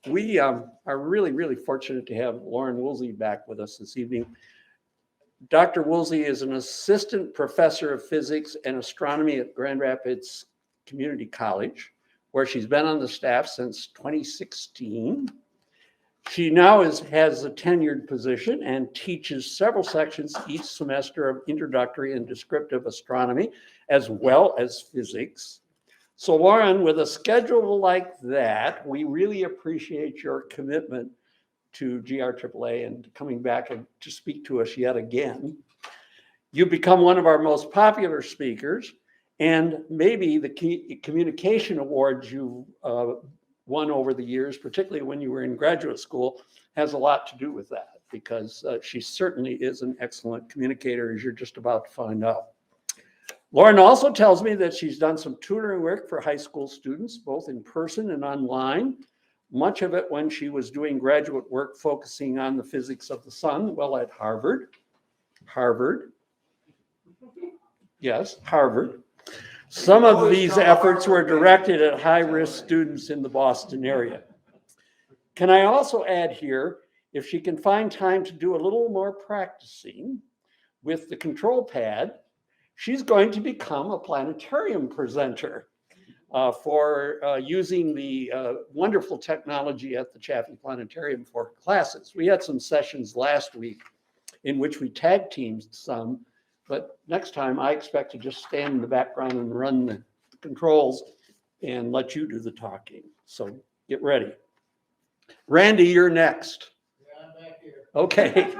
We are really, really fortunate to have Lauren Woolsey back with us this evening. Dr. Woolsey is an assistant professor of physics and astronomy at Grand Rapids Community College, where she's been on the staff since 2016. She now has a tenured position and teaches several sections each semester of introductory and descriptive astronomy, as well as physics. So Lauren, with a schedule like that, we really appreciate your commitment to GRAAA and coming back and to speak to us yet again. You've become one of our most popular speakers, and maybe the communication awards you've won over the years, particularly when you were in graduate school, has a lot to do with that, because she certainly is an excellent communicator, as you're just about to find out. Lauren also tells me that she's done some tutoring work for high school students, both in person and online, much of it when she was doing graduate work focusing on the physics of the sun, well, at Harvard. Yes, Harvard. Some of these efforts were directed at high-risk students in the Boston area. Can I also add here, if she can find time to do a little more practicing with the control pad, she's going to become a planetarium presenter for using the wonderful technology at the Chaffee Planetarium for classes. We had some sessions last week in which we tag teamed some, but next time I expect to just stand in the background and run the controls and let you do the talking. So get ready. Randy, you're next. Yeah, I'm back here. Okay.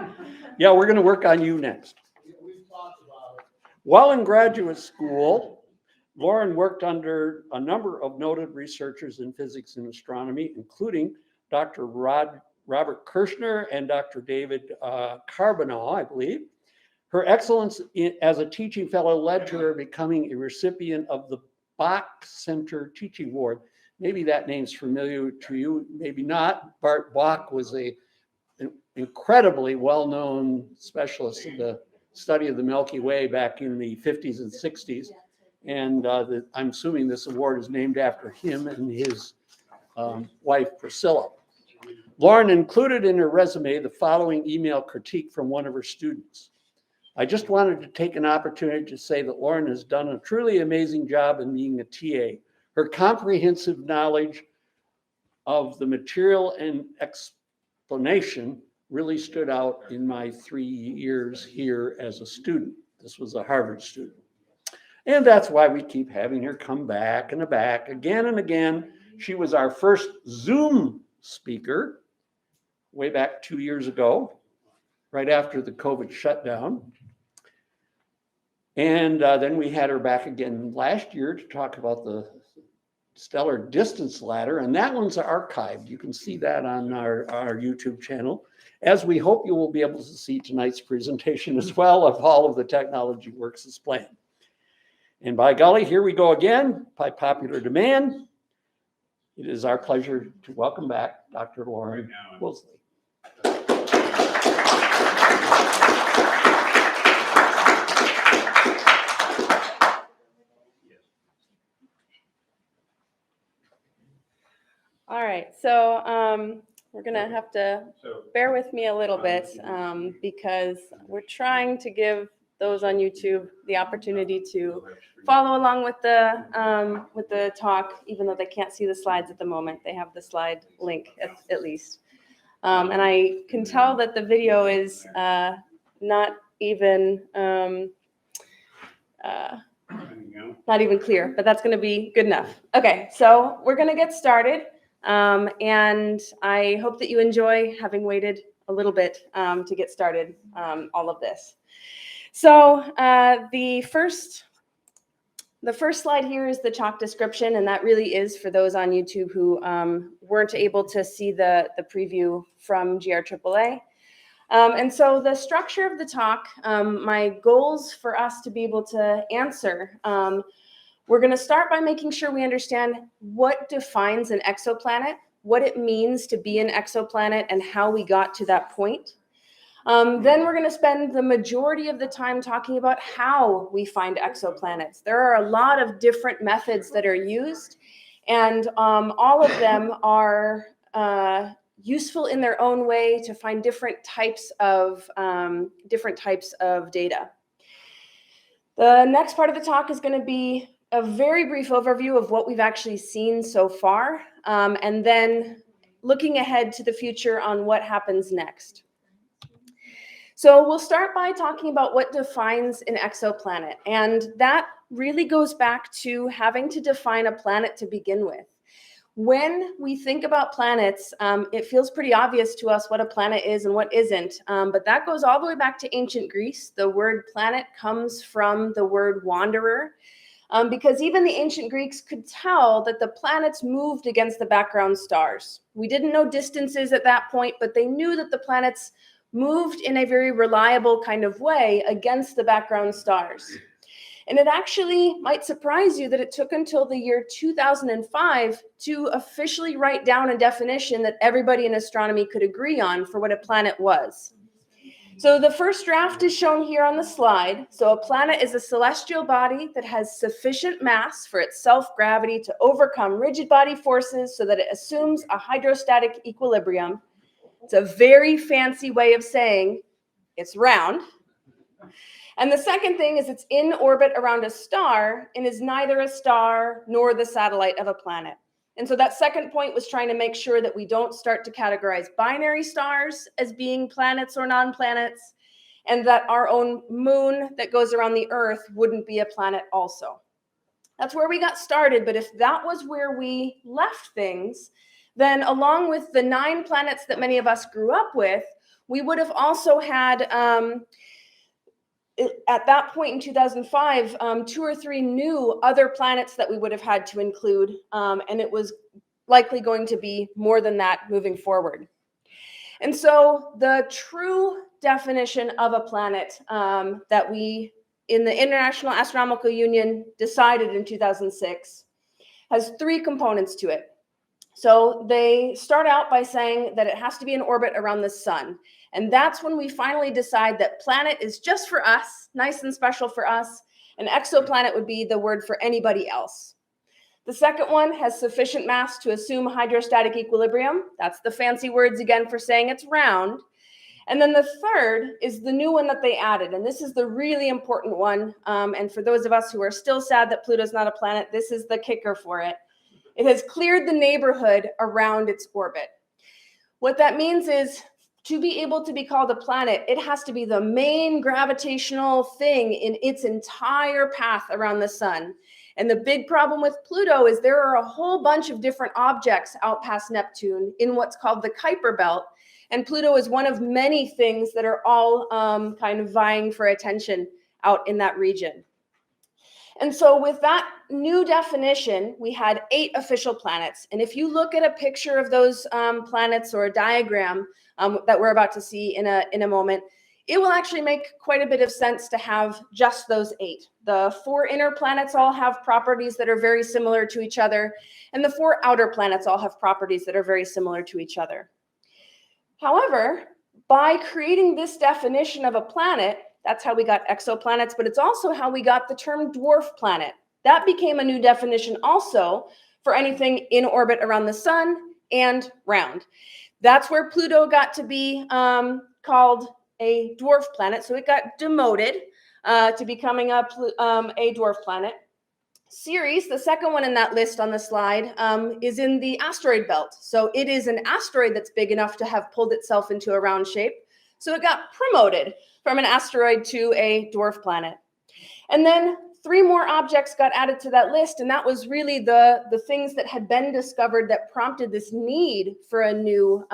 Yeah, we're going to work on you next. We've talked about it. While in graduate school, Lauren worked under a number of noted researchers in physics and astronomy, including Dr. Robert Kirshner and Dr. David Carbonell, I believe. Her excellence as a teaching fellow led to her becoming a recipient of the Bach Center Teaching Award. Maybe that name's familiar to you, maybe not. Bart Bach was an incredibly well-known specialist in the study of the Milky Way back in the 50s and 60s. And I'm assuming this award is named after him and his wife, Priscilla. Lauren included in her resume the following email critique from one of her students. I just wanted to take an opportunity to say that Lauren has done a truly amazing job in being a TA. Her comprehensive knowledge of the material and explanation really stood out in my 3 years here as a student. This was a Harvard student. And that's why we keep having her come back and back again and again. She was our first Zoom speaker way back 2 years ago, right after the COVID shutdown. And then we had her back again last year to talk about the stellar distance ladder, and that one's archived. You can see that on our YouTube channel, as we hope you will be able to see tonight's presentation as well of all of the technology works as planned. And by golly, here we go again, by popular demand. It is our pleasure to welcome back Dr. Lauren Woolsey. All right, so we're gonna have to bear with me a little bit because we're trying to give those on YouTube the opportunity to follow along with the talk, even though they can't see the slides at the moment. They have the slide link at least. And I can tell that the video is not even clear, but that's going to be good enough. Okay, so we're going to get started. And I hope that you enjoy having waited a little bit to get started all of this. So the first slide here is the talk description, and that really is for those on YouTube who weren't able to see the preview from GRAAA. And so the structure of the talk, my goals for us to be able to answer, we're going to start by making sure we understand what defines an exoplanet, what it means to be an exoplanet, and how we got to that point. Then we're going to spend the majority of the time talking about how we find exoplanets. There are a lot of different methods that are used, and all of them are useful in their own way to find different types of data. The next part of the talk is going to be a very brief overview of what we've actually seen so far, and then looking ahead to the future on what happens next. So we'll start by talking about what defines an exoplanet, and that really goes back to having to define a planet to begin with. When we think about planets, it feels pretty obvious to us what a planet is and what isn't, but that goes all the way back to ancient Greece. The word planet comes from the word wanderer, because even the ancient Greeks could tell that the planets moved against the background stars. We didn't know distances at that point, but they knew that the planets moved in a very reliable kind of way against the background stars. And it actually might surprise you that it took until the year 2005 to officially write down a definition that everybody in astronomy could agree on for what a planet was. So the first draft is shown here on the slide. So a planet is a celestial body that has sufficient mass for its self-gravity to overcome rigid body forces so that it assumes a hydrostatic equilibrium. It's a very fancy way of saying it's round. And the second thing is it's in orbit around a star and is neither a star nor the satellite of a planet. And so that second point was trying to make sure that we don't start to categorize binary stars as being planets or non-planets, and that our own moon that goes around the Earth wouldn't be a planet also. That's where we got started, but if that was where we left things, then along with the 9 planets that many of us grew up with, we would have also had at that point in 2005, 2 or 3 new other planets that we would have had to include, and it was likely going to be more than that moving forward. And so the true definition of a planet that we, in the International Astronomical Union, decided in 2006 has 3 components to it. So they start out by saying that it has to be in orbit around the sun. And that's when we finally decide that planet is just for us, nice and special for us. An exoplanet would be the word for anybody else. The second one has sufficient mass to assume hydrostatic equilibrium. That's the fancy words again for saying it's round. And then the third is the new one that they added. And this is the really important one. And for those of us who are still sad that Pluto's not a planet, this is the kicker for it. It has cleared the neighborhood around its orbit. What that means is, to be able to be called a planet, it has to be the main gravitational thing in its entire path around the sun. And the big problem with Pluto is there are a whole bunch of different objects out past Neptune in what's called the Kuiper belt. And Pluto is one of many things that are all kind of vying for attention out in that region. And so with that new definition, we had 8 official planets. And if you look at a picture of those planets or a diagram that we're about to see in a moment, it will actually make quite a bit of sense to have just those 8. The 4 inner planets all have properties that are very similar to each other, and the 4 outer planets all have properties that are very similar to each other. However, by creating this definition of a planet, that's how we got exoplanets, but it's also how we got the term dwarf planet. That became a new definition also for anything in orbit around the sun and round. That's where Pluto got to be called a dwarf planet. So it got demoted to becoming a dwarf planet. Ceres, the second one in that list on the slide, is in the asteroid belt. So it is an asteroid that's big enough to have pulled itself into a round shape. So it got promoted from an asteroid to a dwarf planet. And then 3 more objects got added to that list, and that was really the things that had been discovered that prompted this need for a new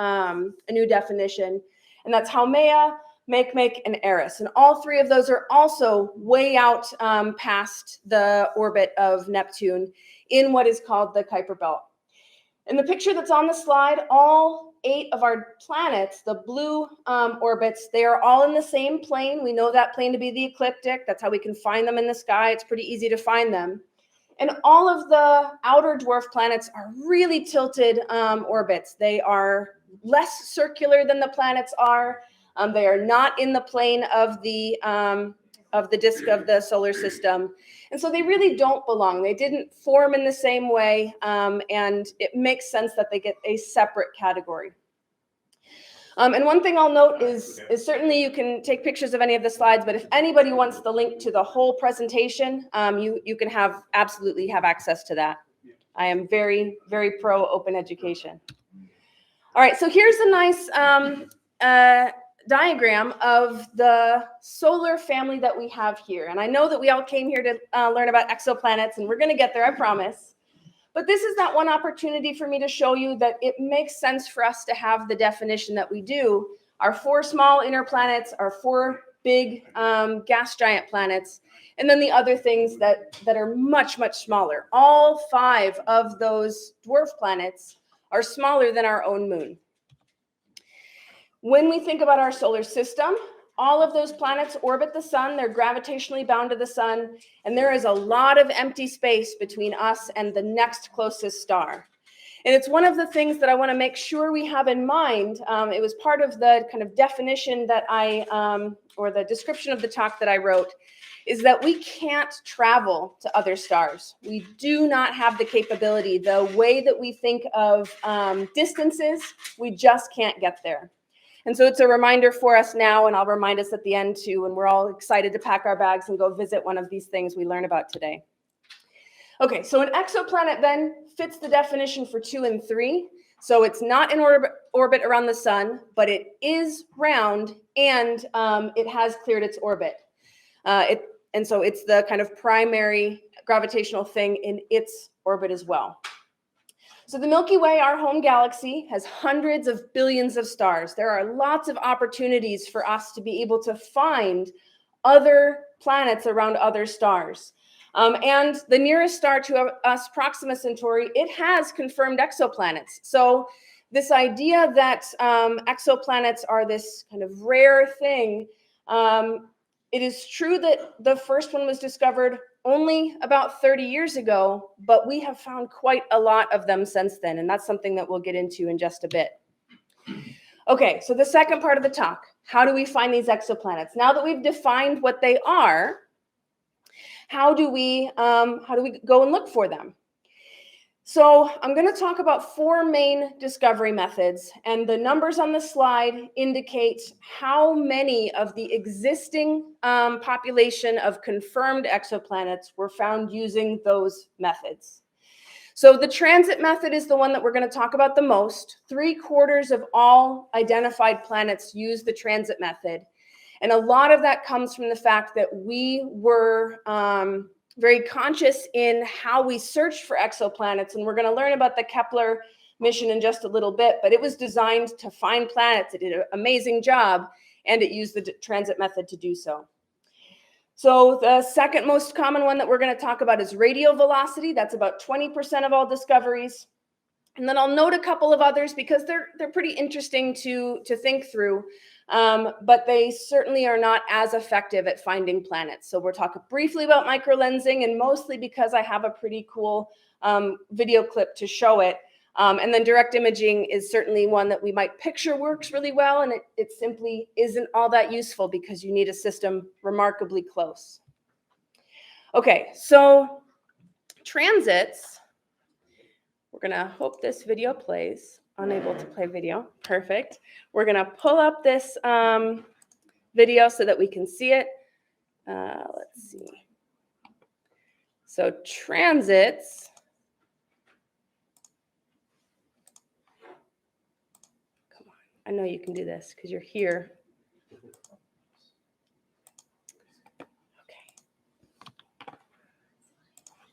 definition. And that's Haumea, Makemake, and Eris. And all 3 of those are also way out past the orbit of Neptune in what is called the Kuiper belt. In the picture that's on the slide, all 8 of our planets, the blue orbits, they are all in the same plane. We know that plane to be the ecliptic. That's how we can find them in the sky. It's pretty easy to find them. And all of the outer dwarf planets are really tilted orbits. They are less circular than the planets are. They are not in the plane of the of the disk of the solar system. And so they really don't belong. They didn't form in the same way, and it makes sense that they get a separate category. And one thing I'll note is certainly you can take pictures of any of the slides, but if anybody wants the link to the whole presentation, you can absolutely have access to that. I am very, very pro open education. All right, so here's a nice diagram of the solar family that we have here. And I know that we all came here to learn about exoplanets, and we're going to get there, I promise. But this is that one opportunity for me to show you that it makes sense for us to have the definition that we do. Our 4 small inner planets, our 4 big gas giant planets, and then the other things that are much, much smaller. All 5 of those dwarf planets are smaller than our own moon. When we think about our solar system, all of those planets orbit the sun. They're gravitationally bound to the sun, and there is a lot of empty space between us and the next closest star. And it's one of the things that I want to make sure we have in mind. It was part of the kind of definition that or the description of the talk that I wrote, is that we can't travel to other stars. We do not have the capability. The way that we think of distances, we just can't get there. And so it's a reminder for us now, and I'll remind us at the end too, when we're all excited to pack our bags and go visit one of these things we learn about today. Okay, so an exoplanet then fits the definition for 2 and 3. So it's not in orbit around the sun, but it is round, and it has cleared its orbit. And so it's the kind of primary gravitational thing in its orbit as well. So the Milky Way, our home galaxy, has hundreds of billions of stars. There are lots of opportunities for us to be able to find other planets around other stars. And the nearest star to us, Proxima Centauri, it has confirmed exoplanets. So this idea that exoplanets are this kind of rare thing, it is true that the first one was discovered only about 30 years ago, but we have found quite a lot of them since then, and that's something that we'll get into in just a bit. Okay, so the second part of the talk, how do we find these exoplanets? Now that we've defined what they are, how do we go and look for them? So I'm going to talk about 4 main discovery methods, and the numbers on the slide indicate how many of the existing population of confirmed exoplanets were found using those methods. So the transit method is the one that we're going to talk about the most. 3/4 of all identified planets use the transit method. And a lot of that comes from the fact that we were very conscious in how we searched for exoplanets. And we're going to learn about the Kepler mission in just a little bit, but it was designed to find planets. It did an amazing job, and it used the transit method to do so. So the second most common one that we're going to talk about is radial velocity. That's about 20% of all discoveries. And then I'll note a couple of others because they're pretty interesting to think through. But they certainly are not as effective at finding planets. So we're talking briefly about microlensing, and mostly because I have a pretty cool video clip to show it. And then direct imaging is certainly one that we might picture works really well, and it simply isn't all that useful because you need a system remarkably close. Okay, so transits, we're gonna hope this video plays. Unable to play video. Perfect. We're going to pull up this video so that we can see it. Let's see. So transits. Come on. I know you can do this because you're here. Okay.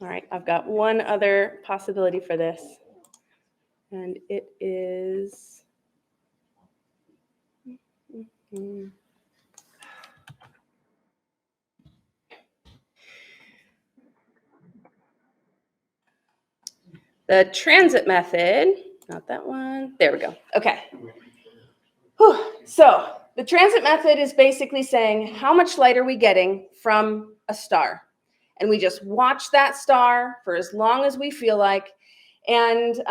All right. I've got one other possibility for this. And it is, the transit method, not that one. There we go. Okay. Whew. So the transit method is basically saying how much light are we getting from a star? And we just watch that star for as long as we feel like. And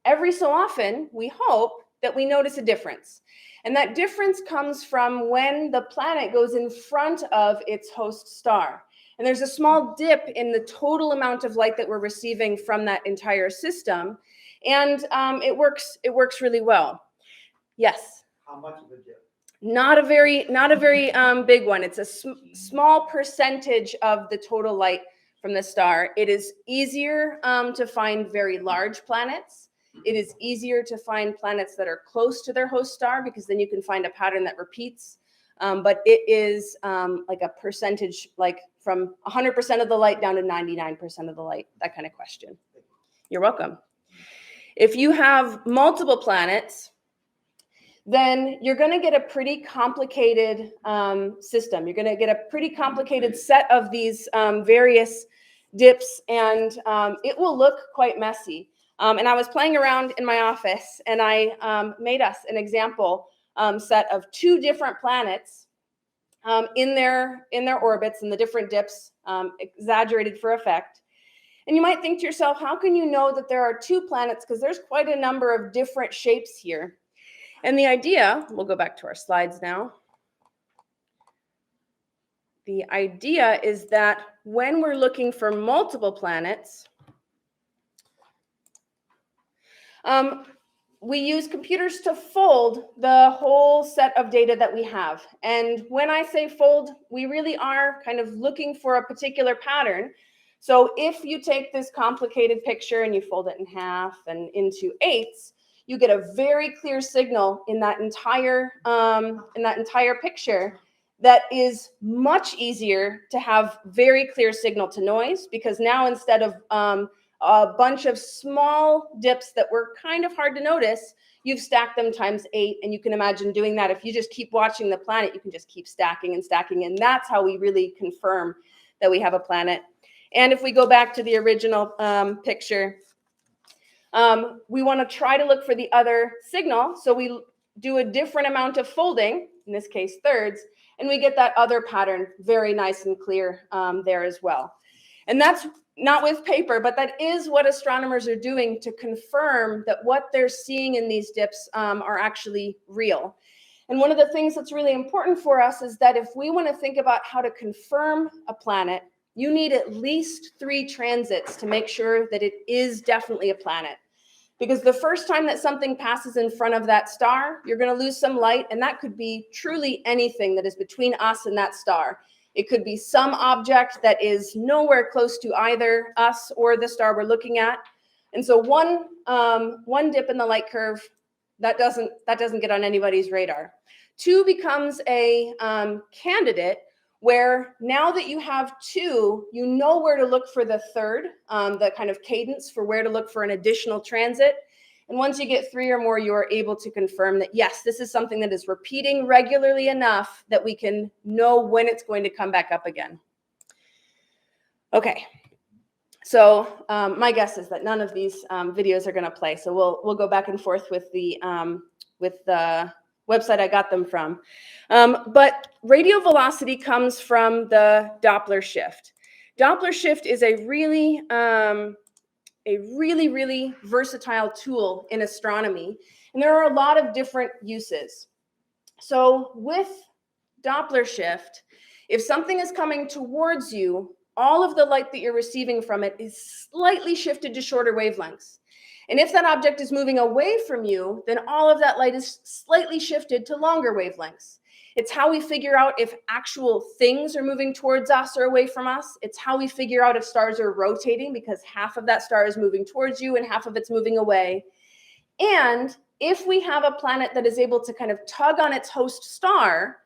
every so often, we hope that we notice a difference. And that difference comes from when the planet goes in front of its host star. And there's a small dip in the total amount of light that we're receiving from that entire system. And it works really well. Yes? How much of a dip? Not a very big one. It's a small percentage of the total light from the star. It is easier to find very large planets. It is easier to find planets that are close to their host star because then you can find a pattern that repeats. But it is like a percentage, like from 100% of the light down to 99% of the light, that kind of question. You're welcome. If you have multiple planets, then you're going to get a pretty complicated system. You're going to get a pretty complicated set of these various dips, and it will look quite messy. And I was playing around in my office, and I made us an example set of 2 different planets in their orbits and the different dips, exaggerated for effect. And you might think to yourself, how can you know that there are 2 planets? Because there's quite a number of different shapes here. And the idea, we'll go back to our slides now. The idea is that when we're looking for multiple planets, we use computers to fold the whole set of data that we have. And when I say fold, we really are kind of looking for a particular pattern. So if you take this complicated picture and you fold it in half and into 8s, you get a very clear signal in that entire picture that is much easier to have very clear signal to noise, because now instead of a bunch of small dips that were kind of hard to notice, you've stacked them times 8, and you can imagine doing that. If you just keep watching the planet, you can just keep stacking and stacking, and that's how we really confirm that we have a planet. And if we go back to the original picture, we want to try to look for the other signal. So we do a different amount of folding, in this case 1/3, and we get that other pattern very nice and clear there as well. And that's not with paper, but that is what astronomers are doing to confirm that what they're seeing in these dips are actually real. And one of the things that's really important for us is that if we want to think about how to confirm a planet, you need at least 3 transits to make sure that it is definitely a planet. Because the first time that something passes in front of that star, you're going to lose some light, and that could be truly anything that is between us and that star. It could be some object that is nowhere close to either us or the star we're looking at. And so one dip in the light curve, that doesn't get on anybody's radar. 2 becomes a candidate, where now that you have 2, you know where to look for the 3rd, the kind of cadence for where to look for an additional transit. And once you get 3 or more, you are able to confirm that, yes, this is something that is repeating regularly enough that we can know when it's going to come back up again. Okay, so my guess is that none of these videos are going to play. So we'll go back and forth with the website I got them from. But radial velocity comes from the Doppler shift. Doppler shift is a really versatile tool in astronomy, and there are a lot of different uses. So with Doppler shift, if something is coming towards you, all of the light that you're receiving from it is slightly shifted to shorter wavelengths. And if that object is moving away from you, then all of that light is slightly shifted to longer wavelengths. It's how we figure out if actual things are moving towards us or away from us. It's how we figure out if stars are rotating, because half of that star is moving towards you and half of it's moving away. And if we have a planet that is able to kind of tug on its host star,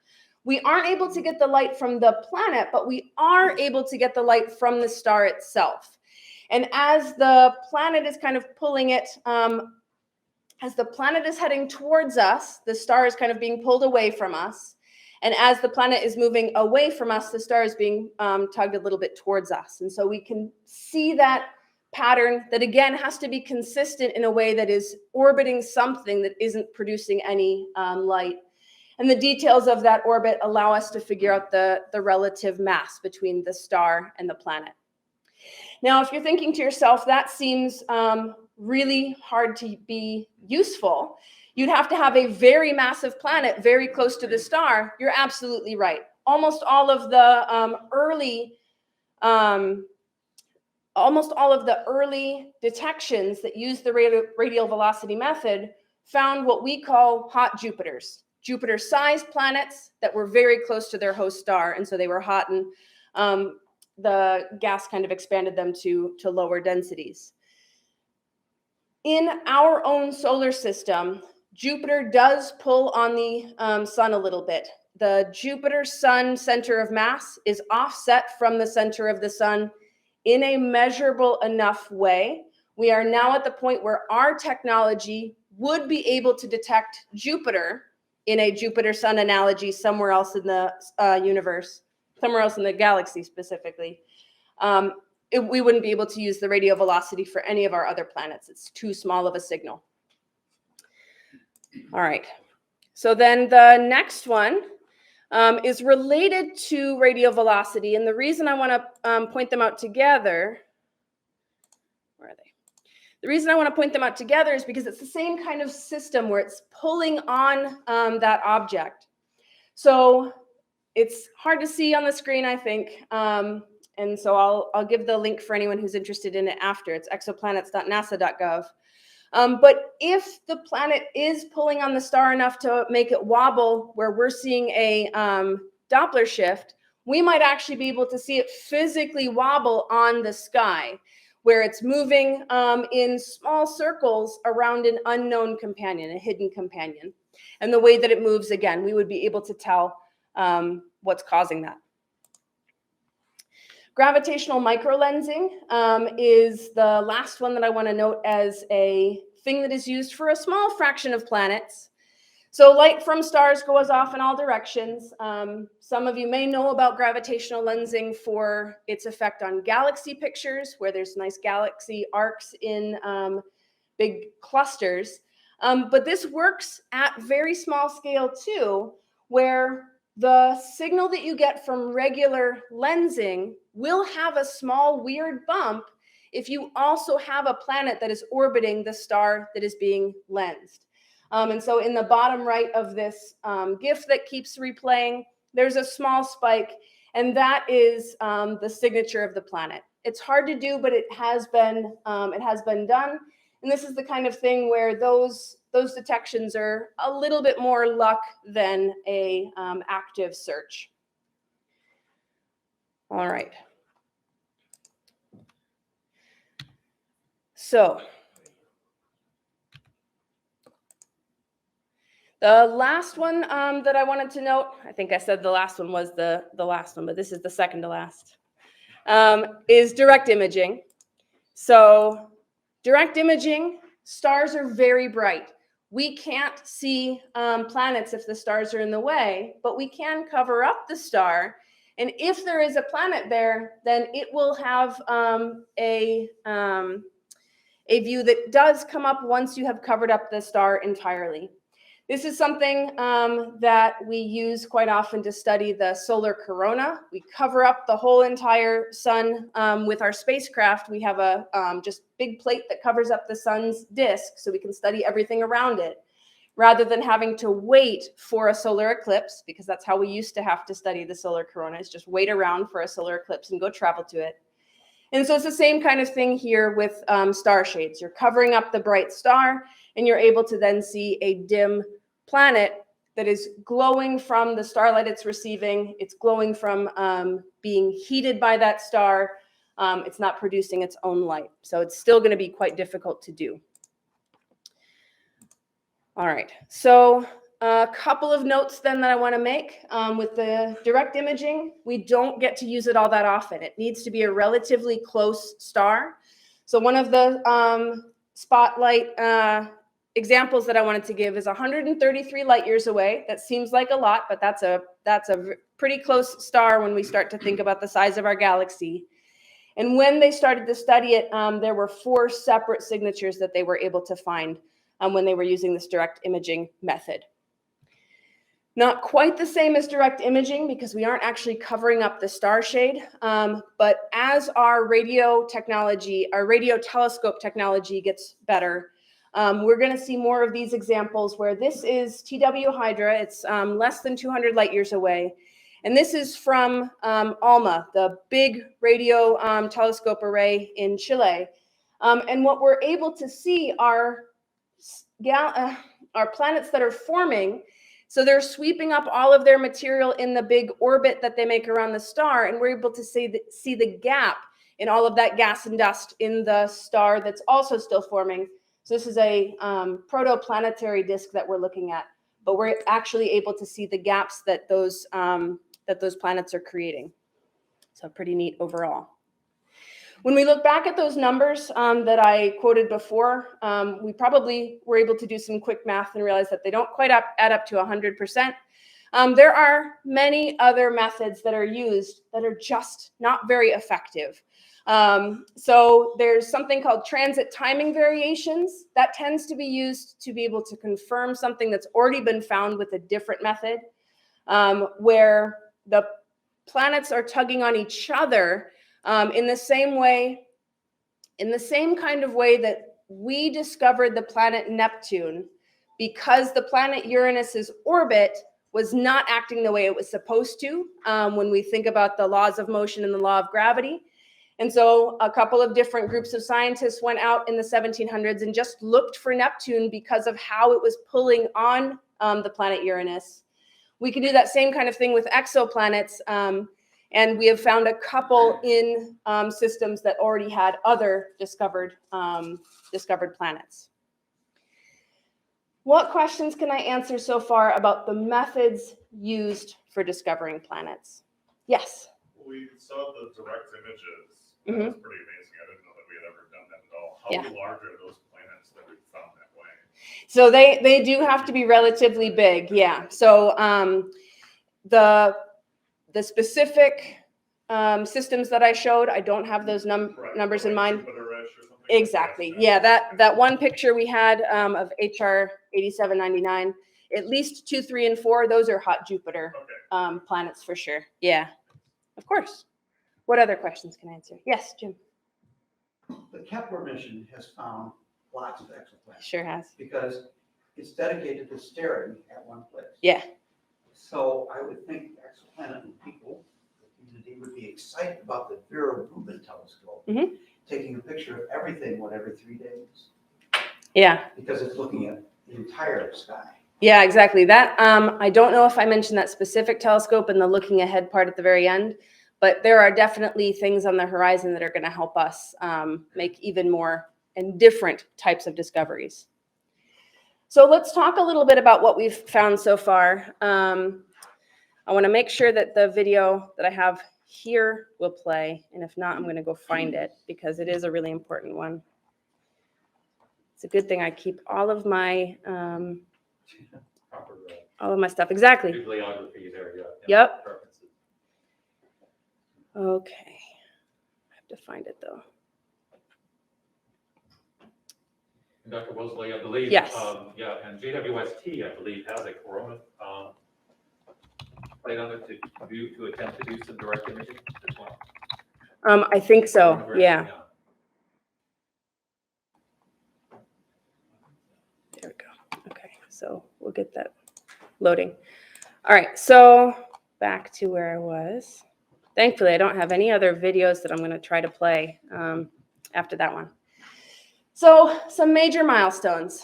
we aren't able to get the light from the planet, but we are able to get the light from the star itself. And as the planet is kind of pulling it, as the planet is heading towards us, the star is kind of being pulled away from us. And as the planet is moving away from us, the star is being tugged a little bit towards us. And so we can see that pattern that, again, has to be consistent in a way that is orbiting something that isn't producing any light. And the details of that orbit allow us to figure out the relative mass between the star and the planet. Now, if you're thinking to yourself, that seems really hard to be useful, You'd have to have a very massive planet very close to the star. You're absolutely right. Almost all of the early detections that use the radial velocity method found what we call hot Jupiters, Jupiter-sized planets that were very close to their host star, and so they were hot, and the gas kind of expanded them to lower densities. In our own solar system, Jupiter does pull on the sun a little bit. The Jupiter-Sun center of mass is offset from the center of the sun in a measurable enough way. We are now at the point where our technology would be able to detect Jupiter in a Jupiter-Sun analogy somewhere else in the universe, somewhere else in the galaxy specifically. We wouldn't be able to use the radial velocity for any of our other planets. It's too small of a signal. All right. So then the next one is related to radial velocity. And the reason I want to point them out together, where are they? The reason I want to point them out together is because it's the same kind of system where it's pulling on that object. So it's hard to see on the screen, I think. And so I'll give the link for anyone who's interested in it after. It's exoplanets.nasa.gov. But if the planet is pulling on the star enough to make it wobble where we're seeing a Doppler shift, we might actually be able to see it physically wobble on the sky, where it's moving in small circles around an unknown companion, a hidden companion. And the way that it moves, again, we would be able to tell what's causing that. Gravitational microlensing is the last one that I want to note as a thing that is used for a small fraction of planets. So light from stars goes off in all directions. Some of you may know about gravitational lensing for its effect on galaxy pictures, where there's nice galaxy arcs in big clusters. But this works at very small scale too, where the signal that you get from regular lensing will have a small weird bump if you also have a planet that is orbiting the star that is being lensed. And so in the bottom right of this GIF that keeps replaying, there's a small spike, and that is the signature of the planet. It's hard to do, but it has been done. And this is the kind of thing where those detections are a little bit more luck than a active search. All right. So the last one that I wanted to note, I think I said the last one was the last one, but this is the second to last, is direct imaging. So direct imaging, stars are very bright. We can't see planets if the stars are in the way, but we can cover up the star. And if there is a planet there, then it will have a view that does come up once you have covered up the star entirely. This is something that we use quite often to study the solar corona. We cover up the whole entire sun with our spacecraft. We have a just big plate that covers up the sun's disk so we can study everything around it, rather than having to wait for a solar eclipse, because that's how we used to have to study the solar corona, is just wait around for a solar eclipse and go travel to it. And so it's the same kind of thing here with star shades. You're covering up the bright star, and you're able to then see a dim planet that is glowing from the starlight it's receiving. It's glowing from being heated by that star. It's not producing its own light. So it's still going to be quite difficult to do. All right. So a couple of notes then that I want to make. With the direct imaging, we don't get to use it all that often. It needs to be a relatively close star. So one of the spotlight examples that I wanted to give is 133 light years away. That seems like a lot, but that's a pretty close star when we start to think about the size of our galaxy. And when they started to study it, there were 4 separate signatures that they were able to find when they were using this direct imaging method. Not quite the same as direct imaging because we aren't actually covering up the star shade, but as our radio technology, our radio telescope technology gets better, We're going to see more of these examples where this is TW Hydra. It's less than 200 light years away. And this is from ALMA, the big radio telescope array in Chile. And what we're able to see are planets that are forming. So they're sweeping up all of their material in the big orbit that they make around the star. And we're able to see the gap in all of that gas and dust in the star that's also still forming. So this is a protoplanetary disk that we're looking at, but we're actually able to see the gaps that those planets are creating. So pretty neat overall. When we look back at those numbers that I quoted before, we probably were able to do some quick math and realize that they don't quite add up to 100%. There are many other methods that are used that are just not very effective. So there's something called transit timing variations that tends to be used to be able to confirm something that's already been found with a different method, where the planets are tugging on each other in the same kind of way that we discovered the planet Neptune, because the planet Uranus's orbit was not acting the way it was supposed to when we think about the laws of motion and the law of gravity. And so a couple of different groups of scientists went out in the 1700s and just looked for Neptune because of how it was pulling on the planet Uranus. We can do that same kind of thing with exoplanets. And we have found a couple in systems that already had other discovered planets. What questions can I answer so far about the methods used for discovering planets? Yes? We saw the direct images. That was pretty amazing. I didn't know that we had ever done that at all. How large are those planets that we found that way? So they do have to be relatively big, yeah. So the specific systems that I showed, I don't have those numbers in mind. Exactly. Yeah, that one picture we had of HR 8799, at least 2, 3, and 4, those are hot Jupiter planets for sure. Yeah, of course. What other questions can I answer? Yes, Jim. The Kepler mission has found lots of exoplanets. Sure has. Because it's dedicated to staring at one place. Yeah. So I would think exoplanet people, the community, would be excited about the Vera Rubin telescope, taking a picture of everything, every 3 days? Yeah. Because it's looking at the entire sky. Yeah, exactly. That I don't know if I mentioned that specific telescope in the looking ahead part at the very end, but there are definitely things on the horizon that are going to help us make even more and different types of discoveries. So let's talk a little bit about what we've found so far. I want to make sure that the video that I have here will play, and if not, I'm going to go find it because it is a really important one. It's a good thing I keep all of my stuff. Exactly. Bibliography there, yeah. Yep. Preferences. Okay. I have to find it though. And Dr. Woolsey, I believe, Yes. And JWST, I believe, has a corona plate on it to attempt to do some direct imaging as well. I think so. Yeah. There we go. Okay, so we'll get that loading. All right, so back to where I was. Thankfully, I don't have any other videos that I'm going to try to play after that one. So some major milestones.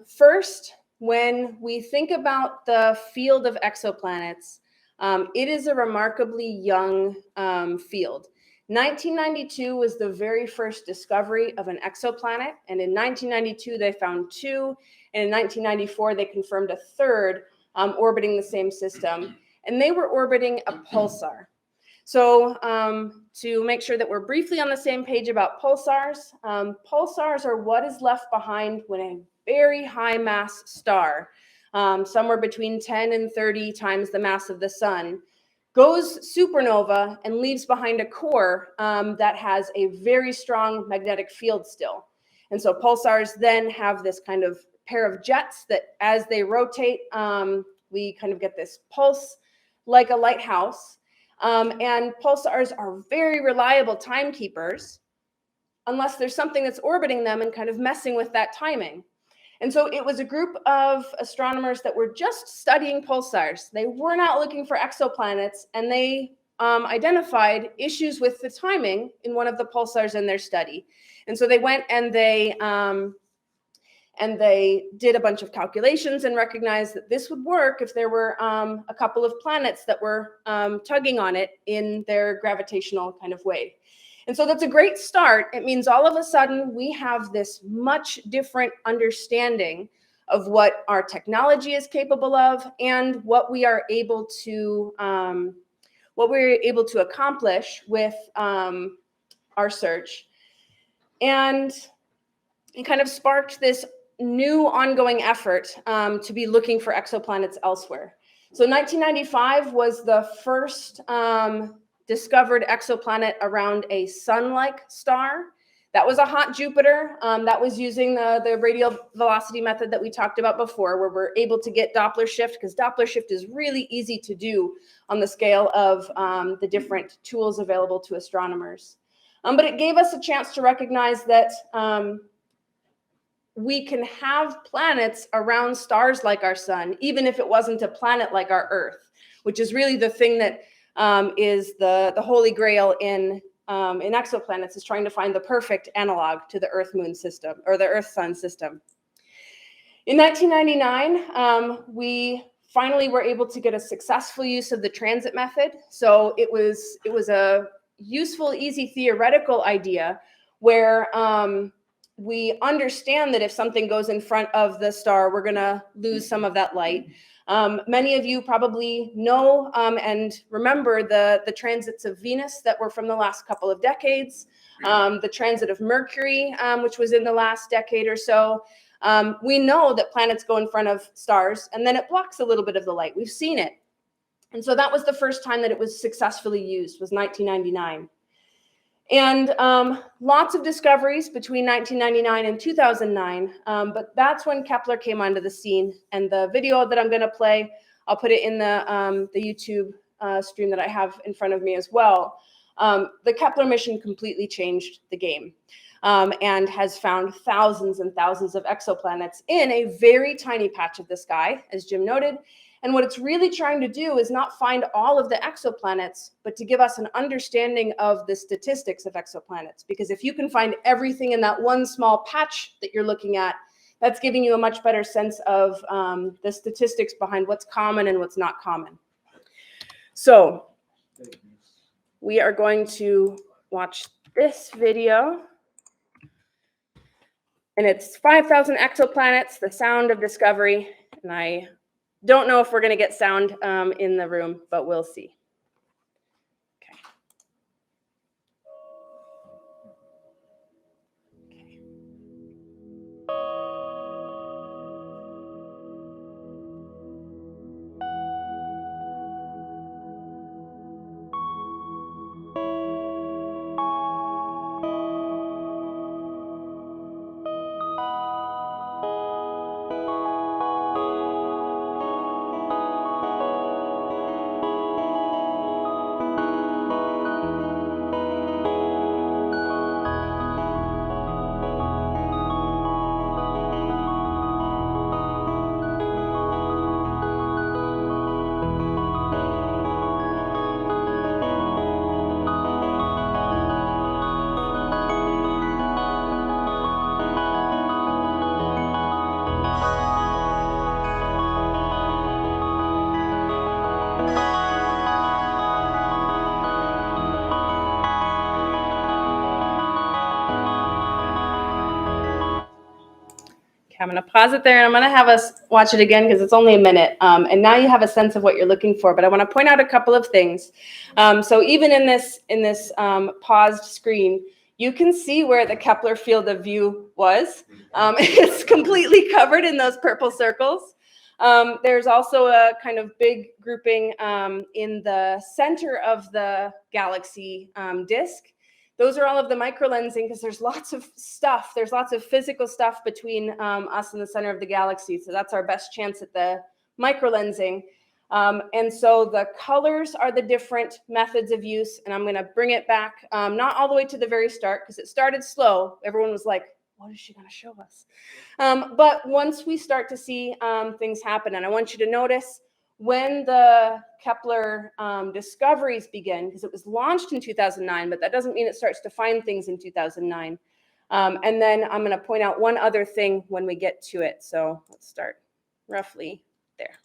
First, when we think about the field of exoplanets, it is a remarkably young field. 1992 was the very first discovery of an exoplanet, and in 1992 they found 2, and in 1994 they confirmed a 3rd orbiting the same system, and they were orbiting a pulsar. So to make sure that we're briefly on the same page about pulsars, pulsars are what is left behind when a very high mass star, somewhere between 10 and 30 times the mass of the sun, goes supernova and leaves behind a core that has a very strong magnetic field still. And so pulsars then have this kind of pair of jets that as they rotate, we kind of get this pulse like a lighthouse. And pulsars are very reliable timekeepers unless there's something that's orbiting them and kind of messing with that timing. And so it was a group of astronomers that were just studying pulsars. They were not looking for exoplanets, and they identified issues with the timing in one of the pulsars in their study. And so they went and they did a bunch of calculations and recognized that this would work if there were a couple of planets that were tugging on it in their gravitational kind of way. And so that's a great start. It means all of a sudden we have this much different understanding of what our technology is capable of and what we are able to accomplish with our search. And it kind of sparked this new ongoing effort to be looking for exoplanets elsewhere. So 1995 was the first discovered exoplanet around a sun-like star. That was a hot Jupiter. That was using the radial velocity method that we talked about before, where we're able to get Doppler shift, because Doppler shift is really easy to do on the scale of the different tools available to astronomers. But it gave us a chance to recognize that we can have planets around stars like our sun, even if it wasn't a planet like our Earth, which is really the thing that is the holy grail in exoplanets, is trying to find the perfect analog to the Earth-Moon system, or the Earth-Sun system. In 1999, we finally were able to get a successful use of the transit method. So it was a useful, easy theoretical idea where we understand that if something goes in front of the star, we're going to lose some of that light. Many of you probably know and remember the transits of Venus that were from the last couple of decades, the transit of Mercury, which was in the last decade or so. We know that planets go in front of stars, and then it blocks a little bit of the light. We've seen it. And so that was the first time that it was successfully used, was 1999. And lots of discoveries between 1999 and 2009, but that's when Kepler came onto the scene. And the video that I'm going to play, I'll put it in the YouTube stream that I have in front of me as well. The Kepler mission completely changed the game and has found thousands and thousands of exoplanets in a very tiny patch of the sky, as Jim noted. And what it's really trying to do is not find all of the exoplanets, but to give us an understanding of the statistics of exoplanets. Because if you can find everything in that one small patch that you're looking at, that's giving you a much better sense of the statistics behind what's common and what's not common. So we are going to watch this video. And it's 5,000 exoplanets, the sound of discovery. And I don't know if we're going to get sound in the room, but we'll see. Okay. I'm going to pause it there, and I'm going to have us watch it again because it's only a minute. And now you have a sense of what you're looking for. But I want to point out a couple of things. So even in this paused screen, you can see where the Kepler field of view was. It's completely covered in those purple circles. There's also a kind of big grouping in the center of the galaxy disk. Those are all of the microlensing, because there's lots of stuff. There's lots of physical stuff between us and the center of the galaxy. So that's our best chance at the microlensing. And so the colors are the different methods of use. And I'm going to bring it back, not all the way to the very start, because it started slow. Everyone was like, what is she going to show us? But once we start to see things happen, and I want you to notice when the Kepler discoveries begin, because it was launched in 2009, but that doesn't mean it starts to find things in 2009. And then I'm going to point out one other thing when we get to it. So let's start roughly there.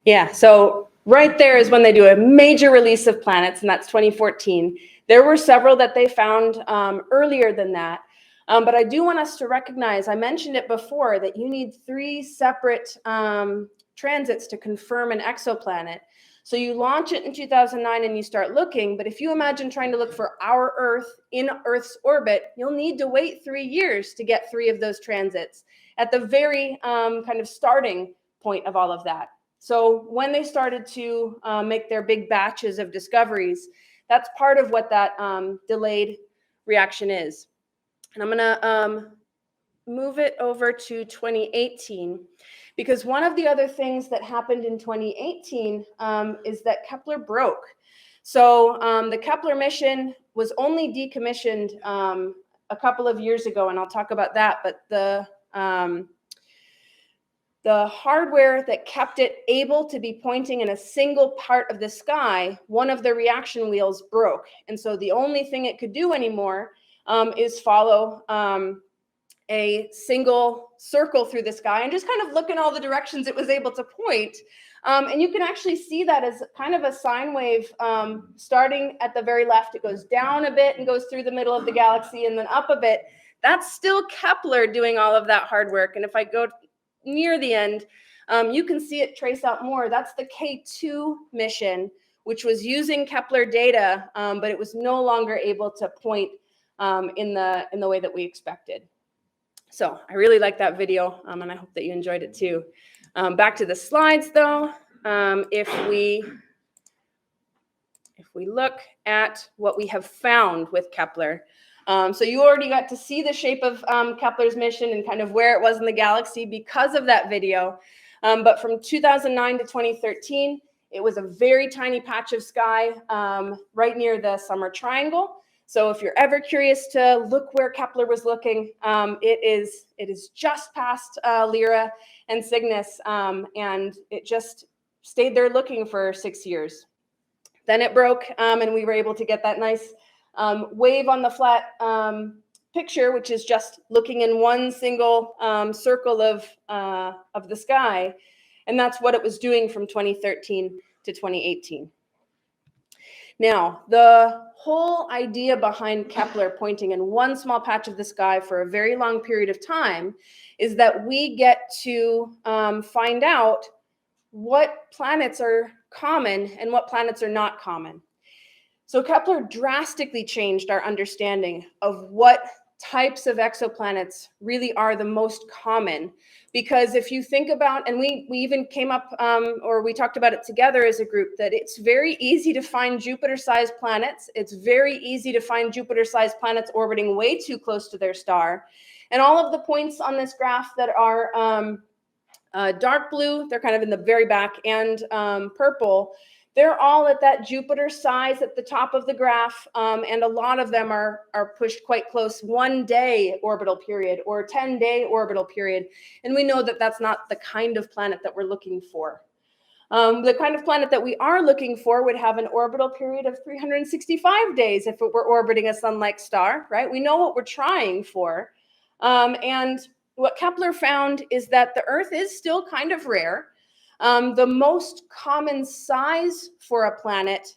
Yeah, so right there is when they do a major release of planets, and that's 2014. There were several that they found earlier than that. But I do want us to recognize, I mentioned it before, that you need 3 separate transits to confirm an exoplanet. So you launch it in 2009 and you start looking, but if you imagine trying to look for our Earth in Earth's orbit, you'll need to wait 3 years to get 3 of those transits at the very kind of starting point of all of that. So when they started to make their big batches of discoveries, that's part of what that delayed reaction is. And I'm going to move it over to 2018, because one of the other things that happened in 2018 is that Kepler broke. So the Kepler mission was only decommissioned a couple of years ago, and I'll talk about that, but the hardware that kept it able to be pointing in a single part of the sky, one of the reaction wheels broke. And so the only thing it could do anymore is follow a single circle through the sky and just kind of look in all the directions it was able to point. And you can actually see that as kind of a sine wave starting at the very left. It goes down a bit and goes through the middle of the galaxy and then up a bit. That's still Kepler doing all of that hard work. And if I go near the end, you can see it trace out more. That's the K2 mission, which was using Kepler data, but it was no longer able to point in the way that we expected. So I really like that video, and I hope that you enjoyed it too. Back to the slides, though. If we look at what we have found with Kepler, so you already got to see the shape of Kepler's mission and kind of where it was in the galaxy because of that video. But from 2009 to 2013, it was a very tiny patch of sky right near the summer triangle. So if you're ever curious to look where Kepler was looking, it is just past Lyra and Cygnus, and it just stayed there looking for 6 years. Then it broke, and we were able to get that nice wave on the flat picture, which is just looking in one single circle of the sky, and that's what it was doing from 2013 to 2018. Now, the whole idea behind Kepler pointing in one small patch of the sky for a very long period of time is that we get to find out what planets are common and what planets are not common. So Kepler drastically changed our understanding of what types of exoplanets really are the most common. Because if you think about, and we even came up, or we talked about it together as a group, that it's very easy to find Jupiter-sized planets. It's very easy to find Jupiter-sized planets orbiting way too close to their star. And all of the points on this graph that are dark blue, they're kind of in the very back, and purple, they're all at that Jupiter size at the top of the graph, and a lot of them are pushed quite close, 1 day orbital period or 10-day orbital period. And we know that that's not the kind of planet that we're looking for. The kind of planet that we are looking for would have an orbital period of 365 days if it were orbiting a sun-like star, right? We know what we're trying for. And what Kepler found is that the Earth is still kind of rare. The most common size for a planet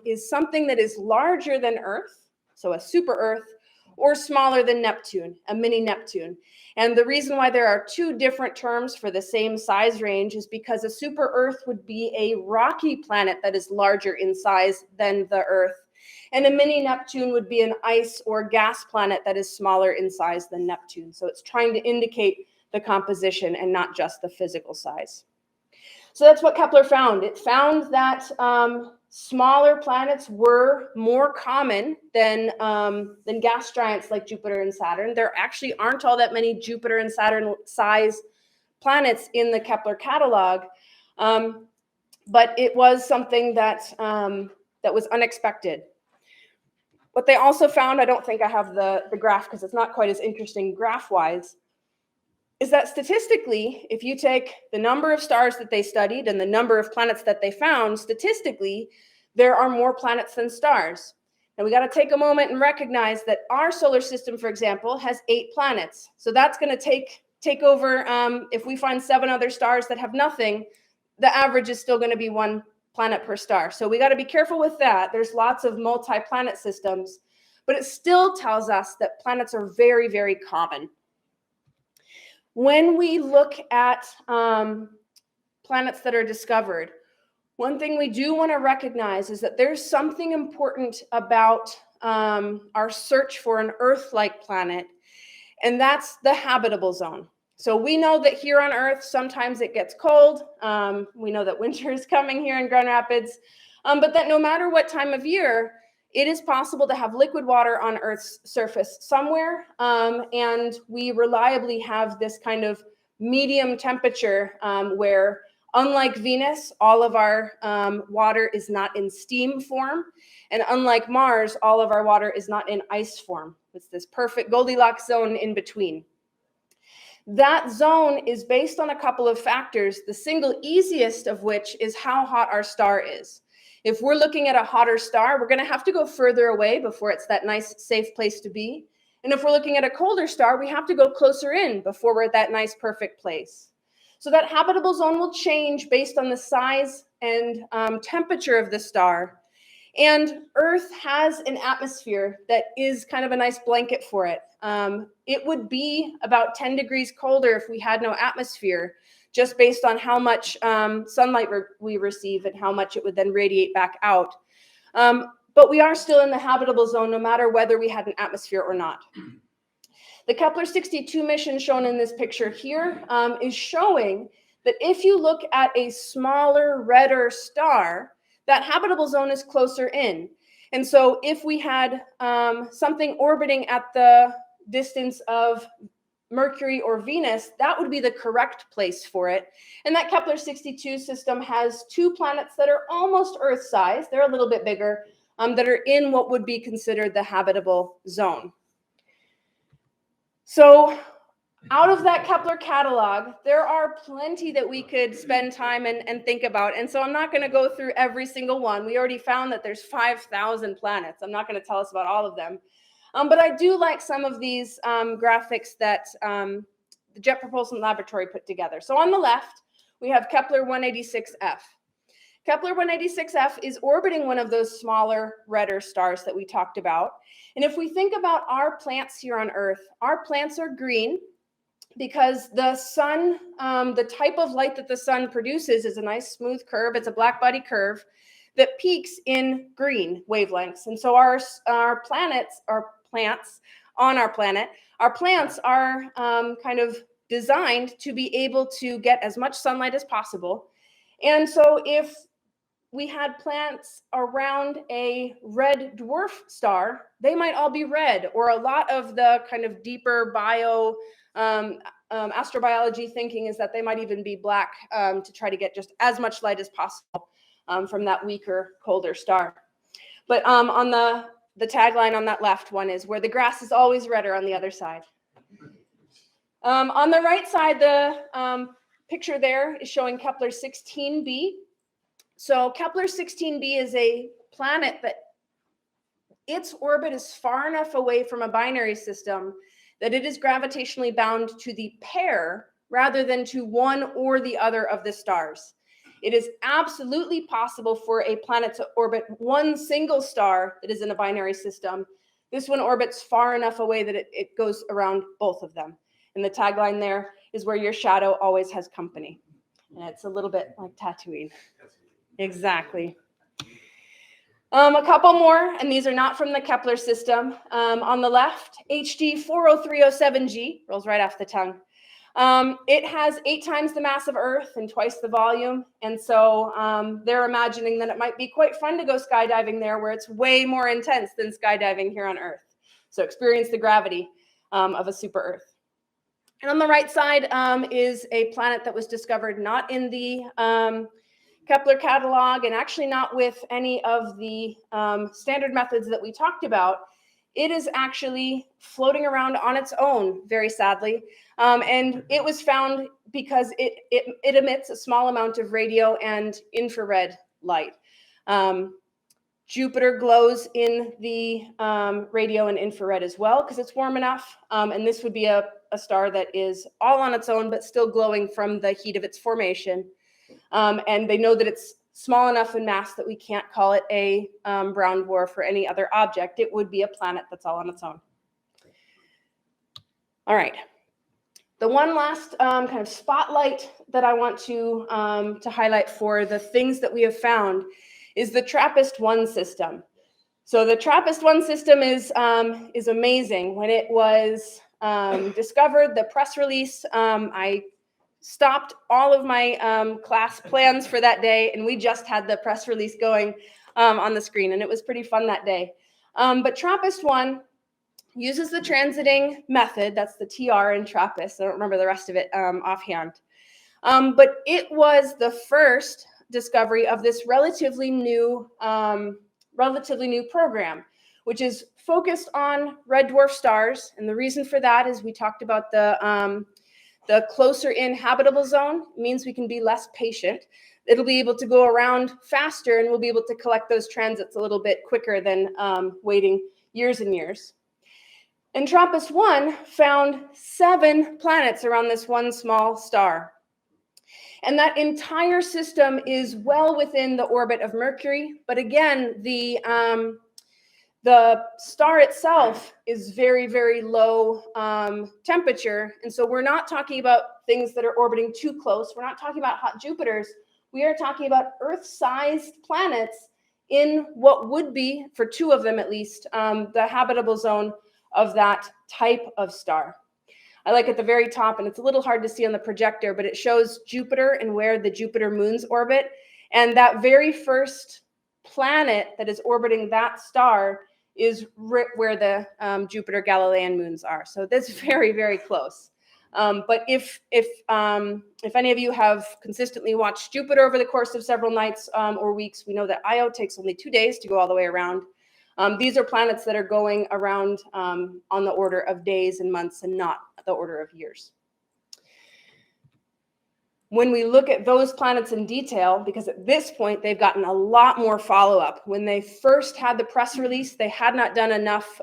is something that is larger than Earth, so a super Earth, or smaller than Neptune, a mini Neptune. And the reason why there are two different terms for the same size range is because a super Earth would be a rocky planet that is larger in size than the Earth. And a mini Neptune would be an ice or gas planet that is smaller in size than Neptune. So it's trying to indicate the composition and not just the physical size. So that's what Kepler found. It found that smaller planets were more common than gas giants like Jupiter and Saturn. There actually aren't all that many Jupiter and Saturn size planets in the Kepler catalog, but it was something that was unexpected. What they also found, I don't think I have the graph because it's not quite as interesting graph-wise, is that statistically, if you take the number of stars that they studied and the number of planets that they found, statistically, there are more planets than stars. And we got to take a moment and recognize that our solar system, for example, has 8 planets. So that's going to take over, if we find 7 other stars that have nothing, the average is still going to be 1 planet per star. So we got to be careful with that. There's lots of multi-planet systems, but it still tells us that planets are very, very common. When we look at planets that are discovered, one thing we do want to recognize is that there's something important about our search for an Earth-like planet, and that's the habitable zone. So we know that here on Earth, sometimes it gets cold. We know that winter is coming here in Grand Rapids, but that no matter what time of year, it is possible to have liquid water on Earth's surface somewhere, and we reliably have this kind of medium temperature where, unlike Venus, all of our water is not in steam form, and unlike Mars, all of our water is not in ice form. It's this perfect Goldilocks zone in between. That zone is based on a couple of factors, the single easiest of which is how hot our star is. If we're looking at a hotter star, we're going to have to go further away before it's that nice, safe place to be. And if we're looking at a colder star, we have to go closer in before we're at that nice, perfect place. So that habitable zone will change based on the size and temperature of the star. And Earth has an atmosphere that is kind of a nice blanket for it. It would be about 10 degrees colder if we had no atmosphere, just based on how much sunlight we receive and how much it would then radiate back out. But we are still in the habitable zone no matter whether we had an atmosphere or not. The Kepler-62 mission shown in this picture here is showing that if you look at a smaller, redder star, that habitable zone is closer in. And so if we had something orbiting at the distance of Mercury or Venus, that would be the correct place for it. And that Kepler-62 system has 2 planets that are almost Earth-sized. They're a little bit bigger, that are in what would be considered the habitable zone. So out of that Kepler catalog, there are plenty that we could spend time and think about. And so I'm not going to go through every single one. We already found that there's 5,000 planets. I'm not going to tell us about all of them. But I do like some of these graphics that the Jet Propulsion Laboratory put together. So on the left, we have Kepler-186f. Kepler-186f is orbiting one of those smaller, redder stars that we talked about. And if we think about our plants here on Earth, our plants are green because the sun, the type of light that the sun produces is a nice smooth curve. It's a black body curve that peaks in green wavelengths. And so our plants on our planet, our plants are kind of designed to be able to get as much sunlight as possible. And so if we had plants around a red dwarf star, they might all be red, or a lot of the kind of deeper astrobiology thinking is that they might even be black to try to get just as much light as possible from that weaker, colder star. But on the tagline on that left one is where the grass is always redder on the other side. On the right side, the picture there is showing Kepler-16b. So Kepler-16b is a planet that its orbit is far enough away from a binary system that it is gravitationally bound to the pair rather than to one or the other of the stars. It is absolutely possible for a planet to orbit one single star that is in a binary system This one orbits far enough away that it goes around both of them. And the tagline there is where your shadow always has company. And it's a little bit like Tatooine. Exactly. A couple more, and these are not from the Kepler system. On the left, HD 40307G, rolls right off the tongue. It has 8 times the mass of Earth and twice the volume. And so they're imagining that it might be quite fun to go skydiving there, where it's way more intense than skydiving here on Earth. So experience the gravity of a super Earth. And on the right side is a planet that was discovered not in the Kepler catalog, and actually not with any of the standard methods that we talked about. It is actually floating around on its own, very sadly. And it was found because it emits a small amount of radio and infrared light. Jupiter glows in the radio and infrared as well because it's warm enough. And this would be a star that is all on its own, but still glowing from the heat of its formation. And they know that it's small enough in mass that we can't call it a brown dwarf or any other object. It would be a planet that's all on its own. All right. The one last kind of spotlight that I want to highlight for the things that we have found is the TRAPPIST-1 system. So the TRAPPIST-1 system is amazing. When it was discovered, the press release, I stopped all of my class plans for that day, and we just had the press release going on the screen, and it was pretty fun that day. But TRAPPIST-1 uses the transiting method. That's the TR in TRAPPIST. I don't remember the rest of it offhand. But it was the first discovery of this relatively new program, which is focused on red dwarf stars. And the reason for that is we talked about the closer in habitable zone. It means we can be less patient. It'll be able to go around faster, and we'll be able to collect those transits a little bit quicker than waiting years and years. And TRAPPIST-1 found 7 planets around this one small star. And that entire system is well within the orbit of Mercury. But again, the star itself is very, very low temperature. And so we're not talking about things that are orbiting too close. We're not talking about hot Jupiters. We are talking about Earth-sized planets in what would be, for 2 of them at least, the habitable zone of that type of star. I like at the very top, and it's a little hard to see on the projector, but it shows Jupiter and where the Jupiter moons orbit. And that very first planet that is orbiting that star is where the Jupiter Galilean moons are. So that's very, very close. But if any of you have consistently watched Jupiter over the course of several nights or weeks, we know that Io takes only 2 days to go all the way around. These are planets that are going around on the order of days and months and not the order of years. When we look at those planets in detail, because at this point they've gotten a lot more follow-up. When they first had the press release, they had not done enough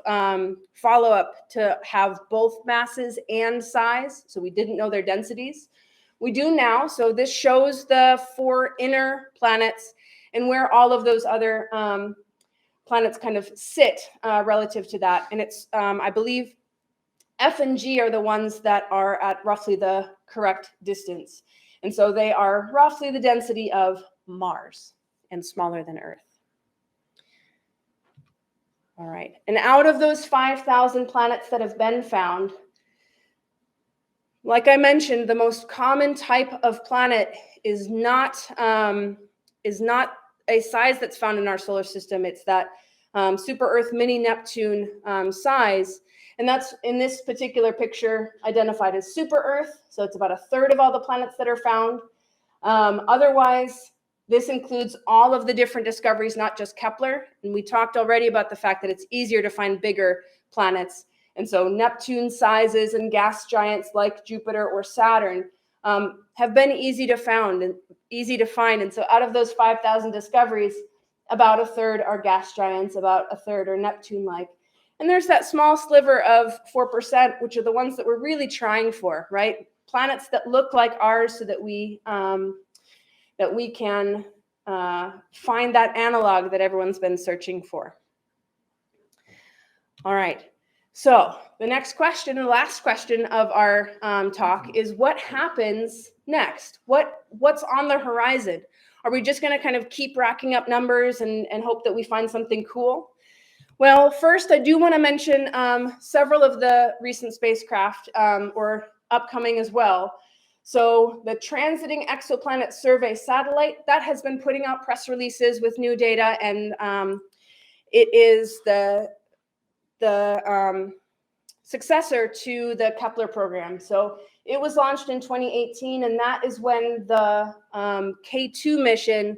follow-up to have both masses and size, so we didn't know their densities. We do now, so this shows the 4 inner planets and where all of those other planets kind of sit relative to that. And it's, I believe, F and G are the ones that are at roughly the correct distance. And so they are roughly the density of Mars and smaller than Earth. All right. And out of those 5,000 planets that have been found, like I mentioned, the most common type of planet is not a size that's found in our solar system. It's that super Earth mini Neptune size. And that's, in this particular picture, identified as super Earth. So it's about 1/3 of all the planets that are found. Otherwise, this includes all of the different discoveries, not just Kepler. And we talked already about the fact that it's easier to find bigger planets. And so Neptune sizes and gas giants like Jupiter or Saturn have been easy to find. And so out of those 5,000 discoveries, about 1/3 are gas giants, about 1/3 are Neptune-like. And there's that small sliver of 4%, which are the ones that we're really trying for, right? Planets that look like ours so that we can find that analog that everyone's been searching for. All right. So the next question, the last question of our talk is what happens next? What's on the horizon? Are we just going to kind of keep racking up numbers and hope that we find something cool? Well, first, I do want to mention several of the recent spacecraft or upcoming as well. So the Transiting Exoplanet Survey satellite, that has been putting out press releases with new data, and it is the successor to the Kepler program. So it was launched in 2018, and that is when the K2 mission,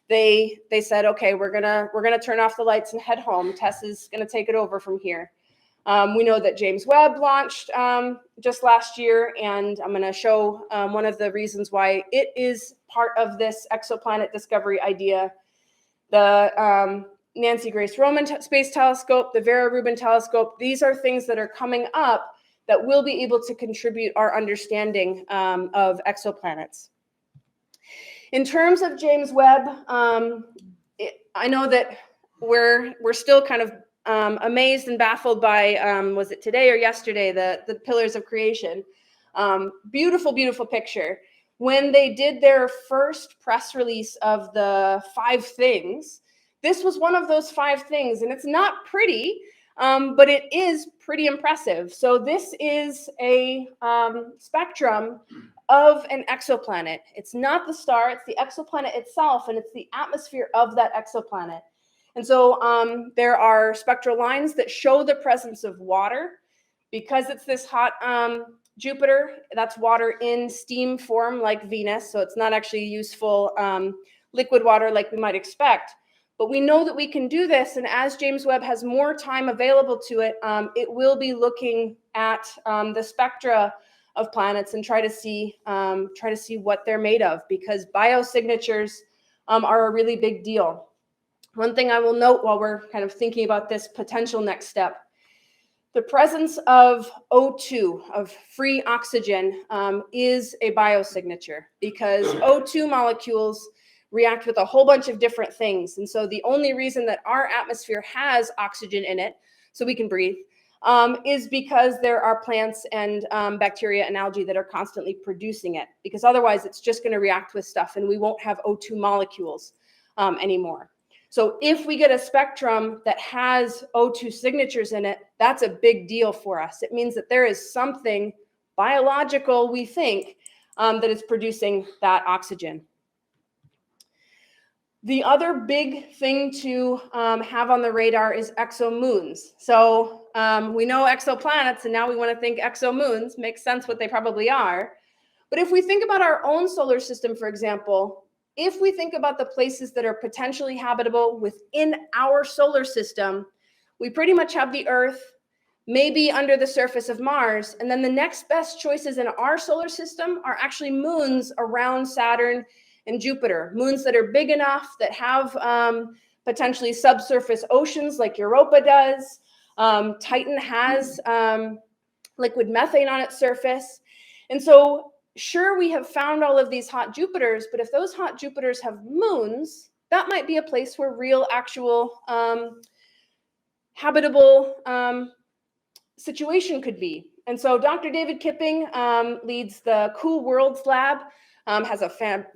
they said, okay, we're gonna turn off the lights and head home. Tess is gonna take it over from here. We know that James Webb launched just last year, and I'm gonna show one of the reasons why it is part of this exoplanet discovery idea. The Nancy Grace Roman Space Telescope, the Vera Rubin Telescope, these are things that are coming up that will be able to contribute our understanding of exoplanets. In terms of James Webb, I know that we're still kind of amazed and baffled by, was it today or yesterday, the Pillars of Creation. Beautiful, beautiful picture. When they did their first press release of the 5 things, this was one of those 5 things, and it's not pretty, but it is pretty impressive. So this is a spectrum of an exoplanet. It's not the star, it's the exoplanet itself, and it's the atmosphere of that exoplanet. And so there are spectral lines that show the presence of water. Because it's this hot Jupiter, that's water in steam form like Venus, so it's not actually useful liquid water like we might expect. But we know that we can do this, and as James Webb has more time available to it, it will be looking at the spectra of planets and try to see what they're made of, because biosignatures are a really big deal. One thing I will note while we're kind of thinking about this potential next step, the presence of O2, of free oxygen, is a biosignature, because O2 molecules react with a whole bunch of different things. And so the only reason that our atmosphere has oxygen in it, so we can breathe, is because there are plants and bacteria and algae that are constantly producing it, because otherwise it's just going to react with stuff and we won't have O2 molecules anymore. So if we get a spectrum that has O2 signatures in it, that's a big deal for us. It means that there is something biological, we think, that is producing that oxygen. The other big thing to have on the radar is exomoons. So we know exoplanets, and now we want to think exomoons. Makes sense what they probably are. But if we think about our own solar system, for example, if we think about the places that are potentially habitable within our solar system, we pretty much have the Earth, maybe under the surface of Mars, and then the next best choices in our solar system are actually moons around Saturn and Jupiter, moons that are big enough, that have potentially subsurface oceans like Europa does. Titan has liquid methane on its surface. And so sure, we have found all of these hot Jupiters, but if those hot Jupiters have moons, that might be a place where real, actual, habitable situation could be. And so Dr. David Kipping leads the Cool Worlds Lab, has a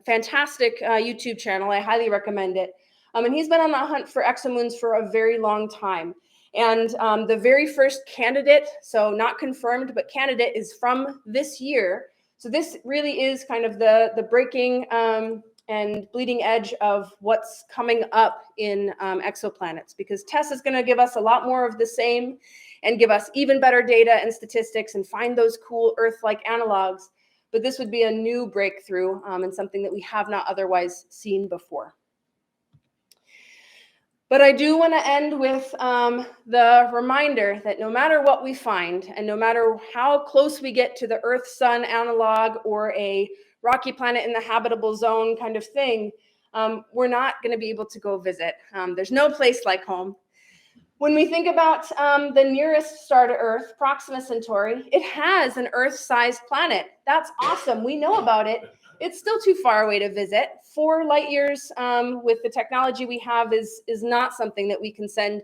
fantastic YouTube channel. I highly recommend it. And he's been on the hunt for exomoons for a very long time. And the very first candidate, so not confirmed, but candidate, is from this year. So this really is kind of the breaking and bleeding edge of what's coming up in exoplanets, because Tess is going to give us a lot more of the same and give us even better data and statistics and find those cool Earth-like analogs. But this would be a new breakthrough and something that we have not otherwise seen before. But I do want to end with the reminder that no matter what we find, and no matter how close we get to the Earth-Sun analog or a rocky planet in the habitable zone kind of thing, we're not going to be able to go visit. There's no place like home. When we think about the nearest star to Earth, Proxima Centauri, it has an Earth-sized planet. That's awesome. We know about it. It's still too far away to visit. 4 light years with the technology we have is not something that we can send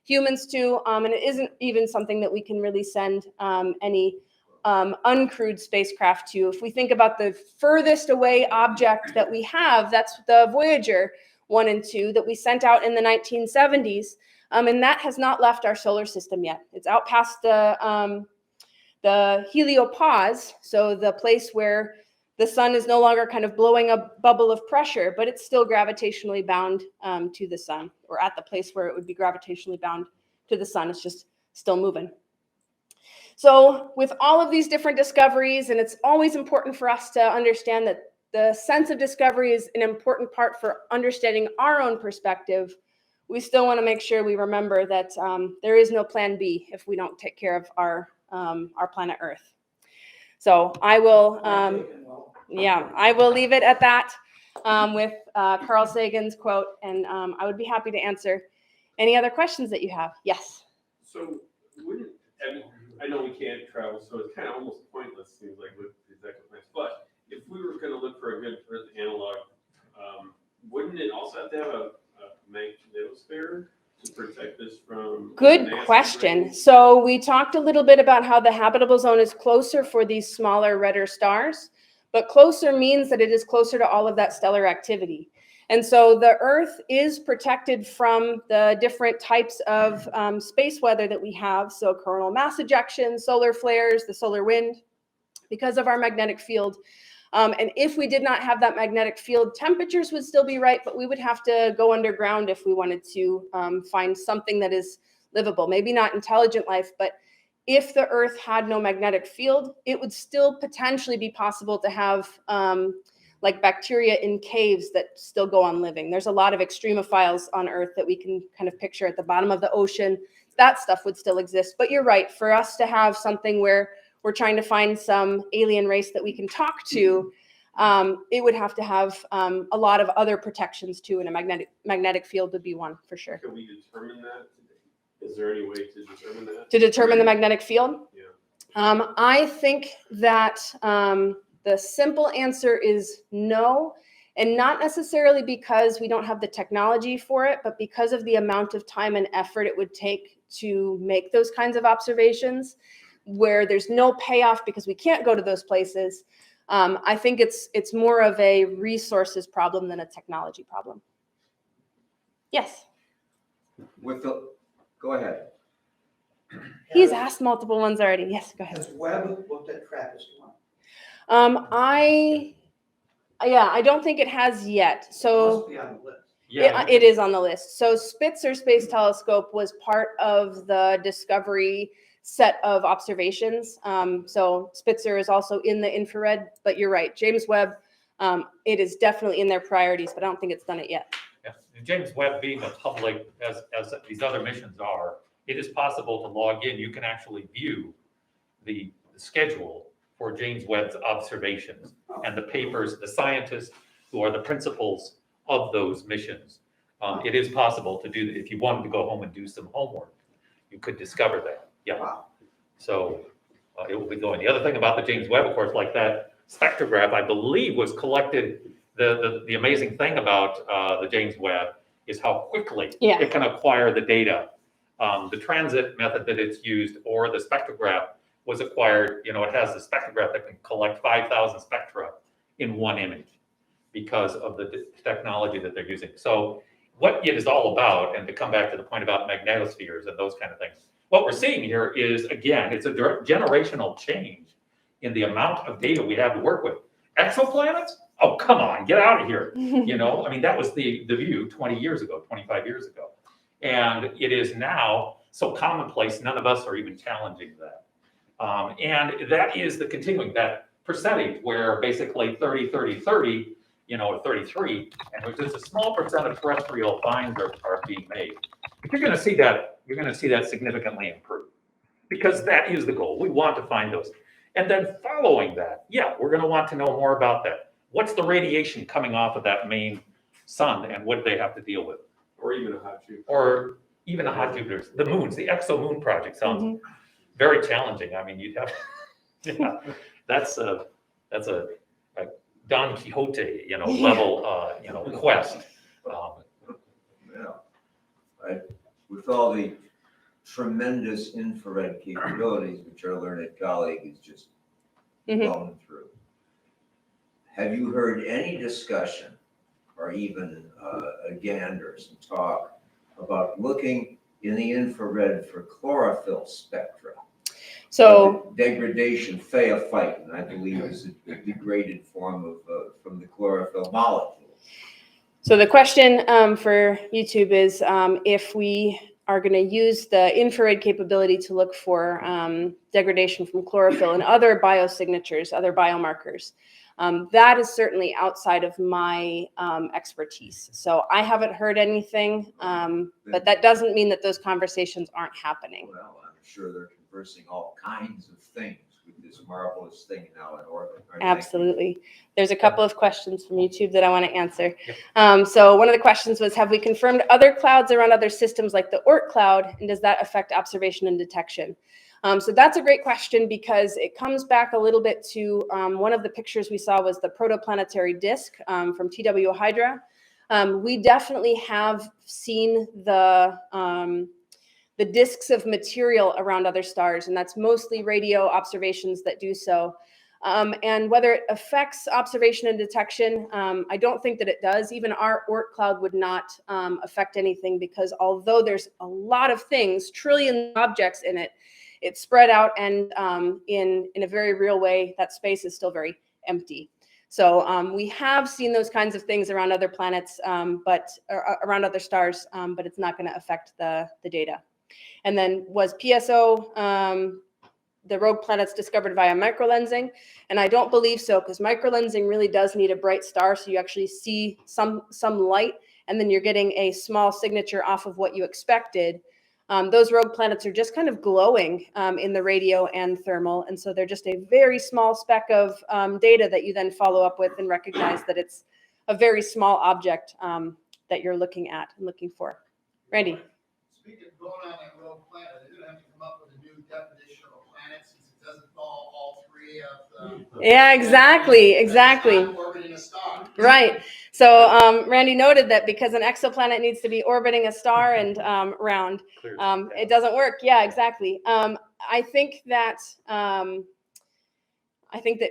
humans to, and it isn't even something that we can really send any uncrewed spacecraft to. If we think about the furthest away object that we have, that's the Voyager 1 and 2 that we sent out in the 1970s, and that has not left our solar system yet. It's out past the heliopause, so the place where the sun is no longer kind of blowing a bubble of pressure, but it's still gravitationally bound to the sun, or at the place where it would be gravitationally bound to the sun. It's just still moving. So with all of these different discoveries, and it's always important for us to understand that the sense of discovery is an important part for understanding our own perspective, we still want to make sure we remember that there is no plan B if we don't take care of our planet Earth. So I will, I will leave it at that with Carl Sagan's quote, and I would be happy to answer any other questions that you have. Yes. So wouldn't, I know we can't travel, so it's kind of almost pointless, seems like, with these exoplanets. But if we were going to look for a good Earth analog, wouldn't it also have to have a magnetosphere to protect us from? Good question. So we talked a little bit about how the habitable zone is closer for these smaller, redder stars, but closer means that it is closer to all of that stellar activity. And so the Earth is protected from the different types of space weather that we have. So coronal mass ejection, solar flares, the solar wind, because of our magnetic field. And if we did not have that magnetic field, temperatures would still be right, but we would have to go underground if we wanted to find something that is livable. Maybe not intelligent life, but if the Earth had no magnetic field, it would still potentially be possible to have like bacteria in caves that still go on living. There's a lot of extremophiles on Earth that we can kind of picture at the bottom of the ocean. That stuff would still exist. But you're right, for us to have something where we're trying to find some alien race that we can talk to, it would have to have a lot of other protections too, and a magnetic field would be one for sure. Can we determine that? Is there any way to determine that? To determine the magnetic field? Yeah. I think that the simple answer is no, and not necessarily because we don't have the technology for it, but because of the amount of time and effort it would take to make those kinds of observations, where there's no payoff because we can't go to those places. I think it's more of a resources problem than a technology problem. Yes. Go ahead. He's asked multiple ones already. Yes, go ahead. Has Webb looked at TRAPPIST-1? I don't think it has yet. It So must be on the list. it is on the list. So Spitzer Space Telescope was part of the Discovery set of observations. So Spitzer is also in the infrared, but you're right. James Webb, it is definitely in their priorities, but I don't think it's done it yet. Yeah. And James Webb being a public, as these other missions are, it is possible to log in. You can actually view the schedule for James Webb's observations and the papers, the scientists who are the principals of those missions. It is possible to do, if you wanted to go home and do some homework, you could discover that. Yeah. Wow. So it will be going. The other thing about the James Webb, of course, like that spectrograph, I believe was collected. The amazing thing about the James Webb is how quickly it can acquire the data. The transit method that it's used, or the spectrograph, was acquired. You know, it has the spectrograph that can collect 5,000 spectra in one image because of the technology that they're using. So what it is all about, and to come back to the point about magnetospheres and those kind of things, what we're seeing here is, again, it's a generational change in the amount of data we have to work with. Exoplanets? Oh, come on, get out of here. You know, I mean, that was the view 20 years ago, 25 years ago. And it is now so commonplace, none of us are even challenging that. And that is the continuing, that percentage where basically 30, 30, 30, you know, or 33, and which is a small percent of terrestrial finds are being made. If you're going to see that, you're going to see that significantly improve, because that is the goal. We want to find those. And then following that, yeah, we're going to want to know more about that. What's the radiation coming off of that main sun, and what do they have to deal with? Or even a hot Jupiter. Or even a hot Jupiter. The moons, the exo-moon project sounds very challenging. I mean, you'd have, yeah, that's a Don Quixote, you know, level, you know, quest. Yeah. With all the tremendous infrared capabilities, which our learned colleague is just Mhm. blown through. Have you heard any discussion or even again or some talk about looking in the infrared for chlorophyll spectra? So, Degradation, phaophytin, I believe, is a degraded form of from the chlorophyll molecule. so the question for YouTube is if we are going to use the infrared capability to look for degradation from chlorophyll and other biosignatures, other biomarkers. That is certainly outside of my expertise. So I haven't heard anything, but that doesn't mean that those conversations aren't happening. Well, I'm sure they're conversing all kinds of things with this marvelous thing now in orbit. aren't they? Absolutely. There's a couple of questions from YouTube that I want to answer. So one of the questions was, have we confirmed other clouds around other systems like the Oort cloud, and does that affect observation and detection? So that's a great question because it comes back a little bit to one of the pictures we saw was the protoplanetary disk from TW Hydra. We definitely have seen the disks of material around other stars, and that's mostly radio observations that do so. And whether it affects observation and detection, I don't think that it does. Even our Oort cloud would not affect anything because although there's a lot of things, trillion objects in it, it's spread out and in a very real way, that space is still very empty. So we have seen those kinds of things around other planets, but around other stars, but it's not going to affect the data. And then was PSO the rogue planets discovered via microlensing? And I don't believe so, because microlensing really does need a bright star, so you actually see some light, and then you're getting a small signature off of what you expected. Those rogue planets are just kind of glowing in the radio and thermal, and so they're just a very small speck of data that you then follow up with and recognize that it's a very small object that you're looking at and looking for. Randy? Speaking of going on that rogue planet, they're gonna have to come up with a new definition of a planet since it doesn't fall all three of the. Yeah, exactly. It's not orbiting a star. Right. So Randy noted that because an exoplanet needs to be orbiting a star and round, it doesn't work. Yeah, exactly. I think that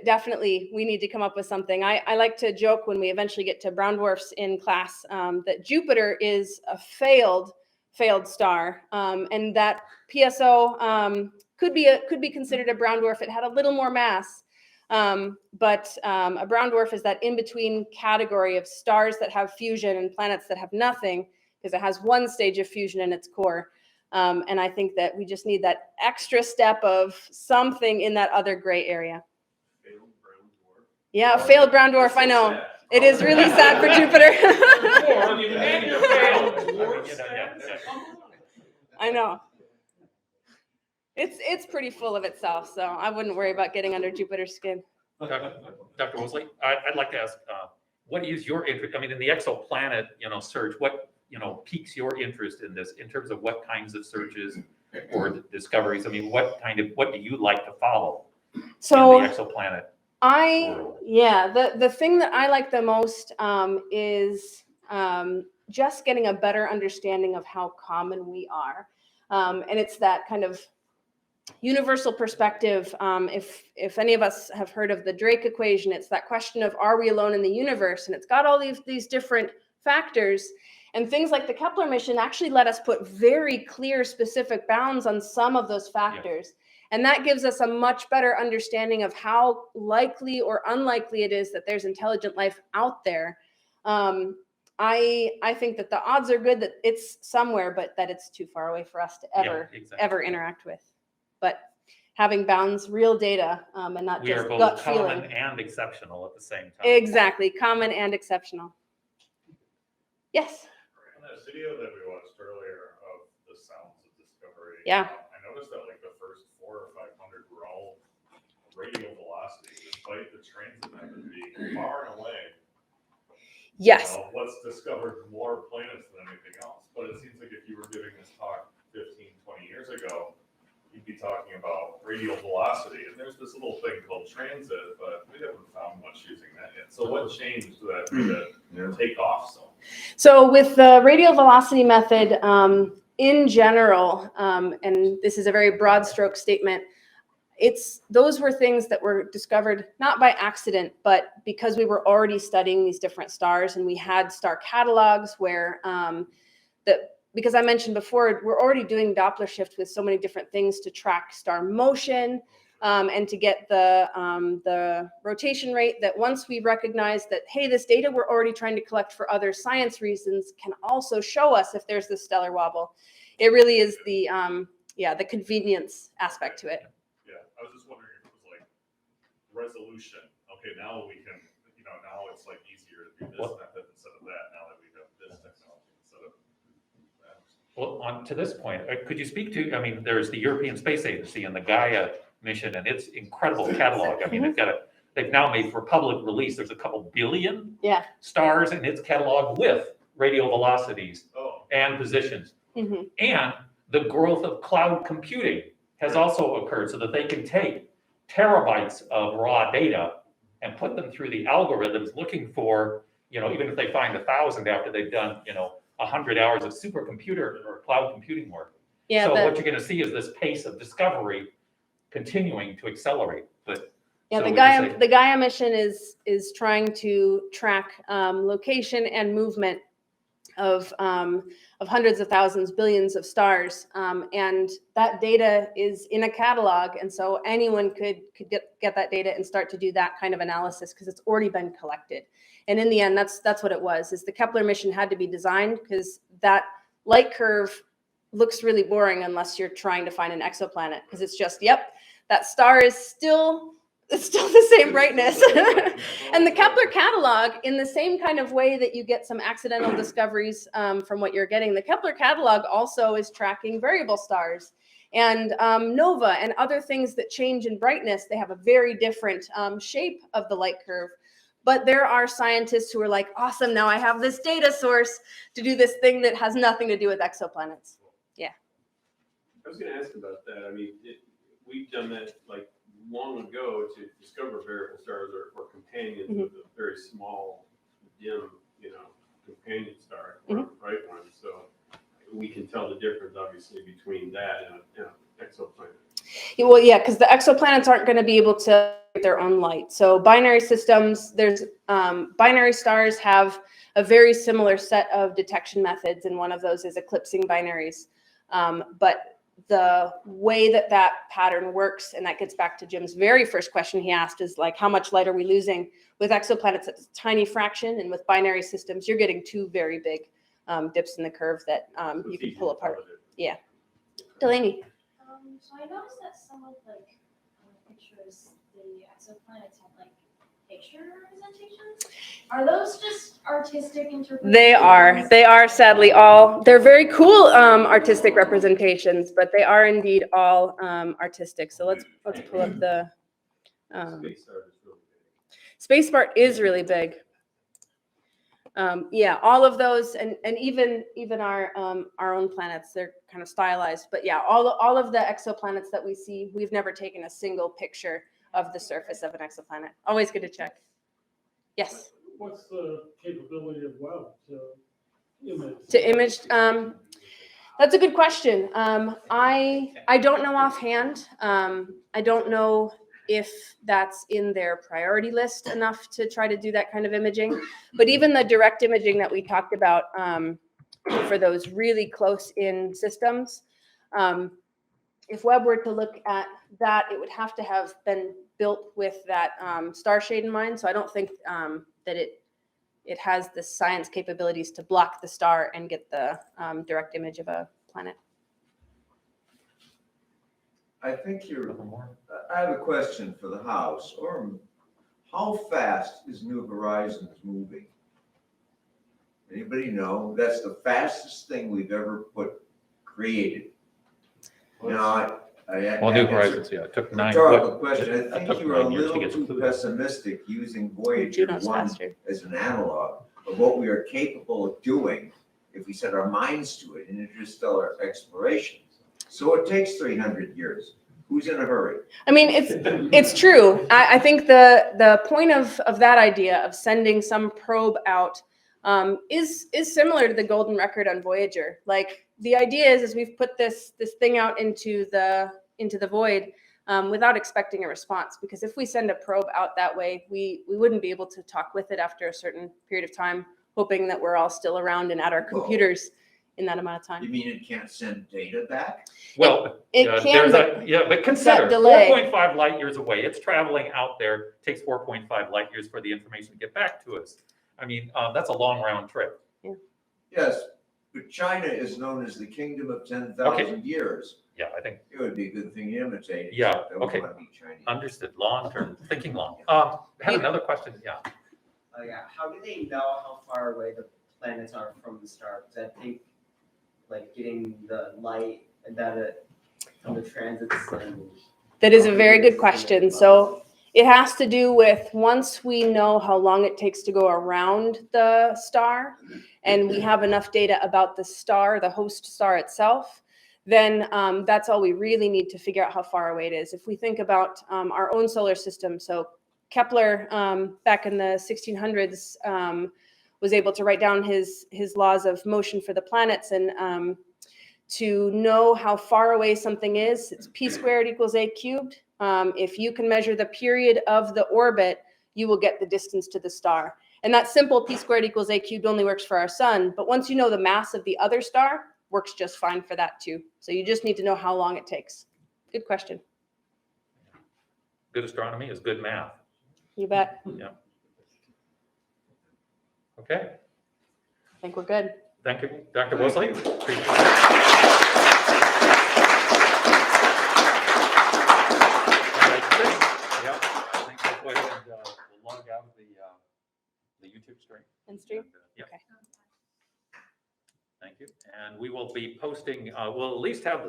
definitely we need to come up with something. I like to joke when we eventually get to brown dwarfs in class that Jupiter is a failed star, and that PSO could be considered a brown dwarf. It had a little more mass. But a brown dwarf is that in-between category of stars that have fusion and planets that have nothing, because it has one stage of fusion in its core. And I think that we just need that extra step of something in that other gray area. Failed brown dwarf. Yeah, a failed brown dwarf, I know. It is really sad for Jupiter. I know. It's pretty full of itself, so I wouldn't worry about getting under Jupiter's skin. Dr. Woolsey, I'd like to ask, what is your interest? I mean, in the exoplanet, search, what, piques your interest in this in terms of what kinds of searches or discoveries? I mean, what do you like to follow So in the exoplanet? The thing that I like the most is just getting a better understanding of how common we are. And it's that kind of universal perspective. If any of us have heard of the Drake equation, it's that question of, are we alone in the universe? And it's got all these different factors. And things like the Kepler mission actually let us put very clear, specific bounds on some of those factors. Yes. And that gives us a much better understanding of how likely or unlikely it is that there's intelligent life out there. I think that the odds are good that it's somewhere, but that it's too far away for us to ever interact with. But having bounds, real data, and not we just are both gut common feeling. and exceptional at the same time. Exactly, common and exceptional. Yes. On that video that we watched earlier of the sounds of discovery, Yeah. I noticed that like the first 400 or 500 were all radial velocity, despite the transit method being far and away. Yes. What's discovered more planets than anything else. But it seems like if you were giving this talk 15, 20 years ago, you'd be talking about radial velocity. And there's this little thing called transit, but we haven't found much using that yet. So what changed that take off so? So with the radial velocity method, in general, and this is a very broad stroke statement, those were things that were discovered not by accident, but because we were already studying these different stars, and we had star catalogs where because I mentioned before, we're already doing Doppler shift with so many different things to track star motion, and to get the rotation rate, that once we recognize that, hey, this data we're already trying to collect for other science reasons can also show us if there's this stellar wobble. It really is the convenience aspect to it. Yeah, I was just wondering if it was like resolution. Okay, now we can, now it's like easier to do this method instead of that, now that we have this technology instead of that. Well, on to this point, could you speak to, I mean, there's the European Space Agency and the Gaia mission and its incredible catalog. I mean, they've now made for public release, there's a couple billion stars in its catalog with radial velocities and positions. Mm-hmm. And the growth of cloud computing has also occurred, so that they can take terabytes of raw data and put them through the algorithms looking for, even if they find 1,000 after they've done, 100 hours of supercomputer or cloud computing work. Yeah, so what you're going to see is this pace of discovery continuing to accelerate. But yeah, so the Gaia mission is trying to track location and movement of hundreds of thousands, billions of stars, and that data is in a catalog, and so anyone could get that data and start to do that kind of analysis because it's already been collected. And in the end, that's what it was. Is the Kepler mission had to be designed because that light curve looks really boring unless you're trying to find an exoplanet, because it's just, yep, that star is still the same brightness. And the Kepler catalog, in the same kind of way that you get some accidental discoveries from what you're getting, the Kepler catalog also is tracking variable stars and nova and other things that change in brightness. They have a very different shape of the light curve. But there are scientists who are like, awesome, now I have this data source to do this thing that has nothing to do with exoplanets. Yeah. I was going to ask about that. I mean, we've done that like long ago to discover variable stars or companions with a very small, dim, companion star, right one. So we can tell the difference, obviously, between that and an exoplanet. Well, yeah, because the exoplanets aren't going to be able to get their own light. So binary systems, binary stars have a very similar set of detection methods, and one of those is eclipsing binaries. But the way that pattern works, and that gets back to Jim's very first question he asked, is like, how much light are we losing? With exoplanets, it's a tiny fraction, and with binary systems, you're getting two very big dips in the curve that you can pull apart. Yeah. Delaney. So I noticed that some of pictures, the exoplanets have picture representations. Are those just artistic interpretations? They are sadly all. They're very cool artistic representations, but they are indeed all artistic. So let's pull up the Spaceport is really big. Yeah, all of those, and even our own planets, they're kind of stylized. But yeah, all of the exoplanets that we see, we've never taken a single picture of the surface of an exoplanet. Always good to check. Yes. What's the capability of Webb to image? To image, that's a good question. I don't know offhand. I don't know if that's in their priority list enough to try to do that kind of imaging. But even the direct imaging that we talked about for those really close in systems, if Webb were to look at that, it would have to have been built with that star shade in mind. So I don't think that it has the science capabilities to block the star and get the direct image of a planet. I think I have a question for the House. How fast is New Horizons moving? Anybody know? That's the fastest thing we've ever created. Now, New Horizons, yeah, it took 9. Rhetorical question. I It think took you were a 9 years to little get to too Pluto. pessimistic using Voyager Juno's 1 faster. as an analog of what we are capable of doing if we set our minds to it in interstellar exploration. So it takes 300 years. Who's in a hurry? I mean, it's true. I think the point of that idea of sending some probe out is similar to the golden record on Voyager. Like, the idea is we've put this thing out into the void without expecting a response, because if we send a probe out that way, we wouldn't be able to talk with it after a certain period of time, hoping that we're all still around and at our computers in that amount of time. You mean it can't send data back? Well, It can, but but consider delay. 4.5 light years away. It's traveling out there, takes 4.5 light years for the information to get back to us. I mean, that's a long round trip. Yes, but China is known as the kingdom of 10,000 years. Yeah, I think, It would be a good thing to imitate. Yeah, except I okay. want to be Chinese. understood, long term, thinking long. Had another question, yeah. Yeah, how do they know how far away the planets are from the star? Because I think like getting the light and data from the transits and. That is a very good question. So it has to do with, once we know how long it takes to go around the star, and we have enough data about the star, the host star itself, then that's all we really need to figure out how far away it is. If we think about our own solar system, so Kepler back in the 1600s was able to write down his laws of motion for the planets, and to know how far away something is, it's p squared equals a cubed. If you can measure the period of the orbit, you will get the distance to the star. And that simple p squared equals a cubed only works for our sun. But once you know the mass of the other star, works just fine for that too. So you just need to know how long it takes. Good question. Good astronomy is good math. You bet. Yeah. Okay, I think we're good. thank you, Dr. Woolsey. Appreciate it. Yeah, I think we'll go ahead and we'll log out of the YouTube stream. And stream? Yeah. Okay. Thank you. And we will be posting, we'll at least have the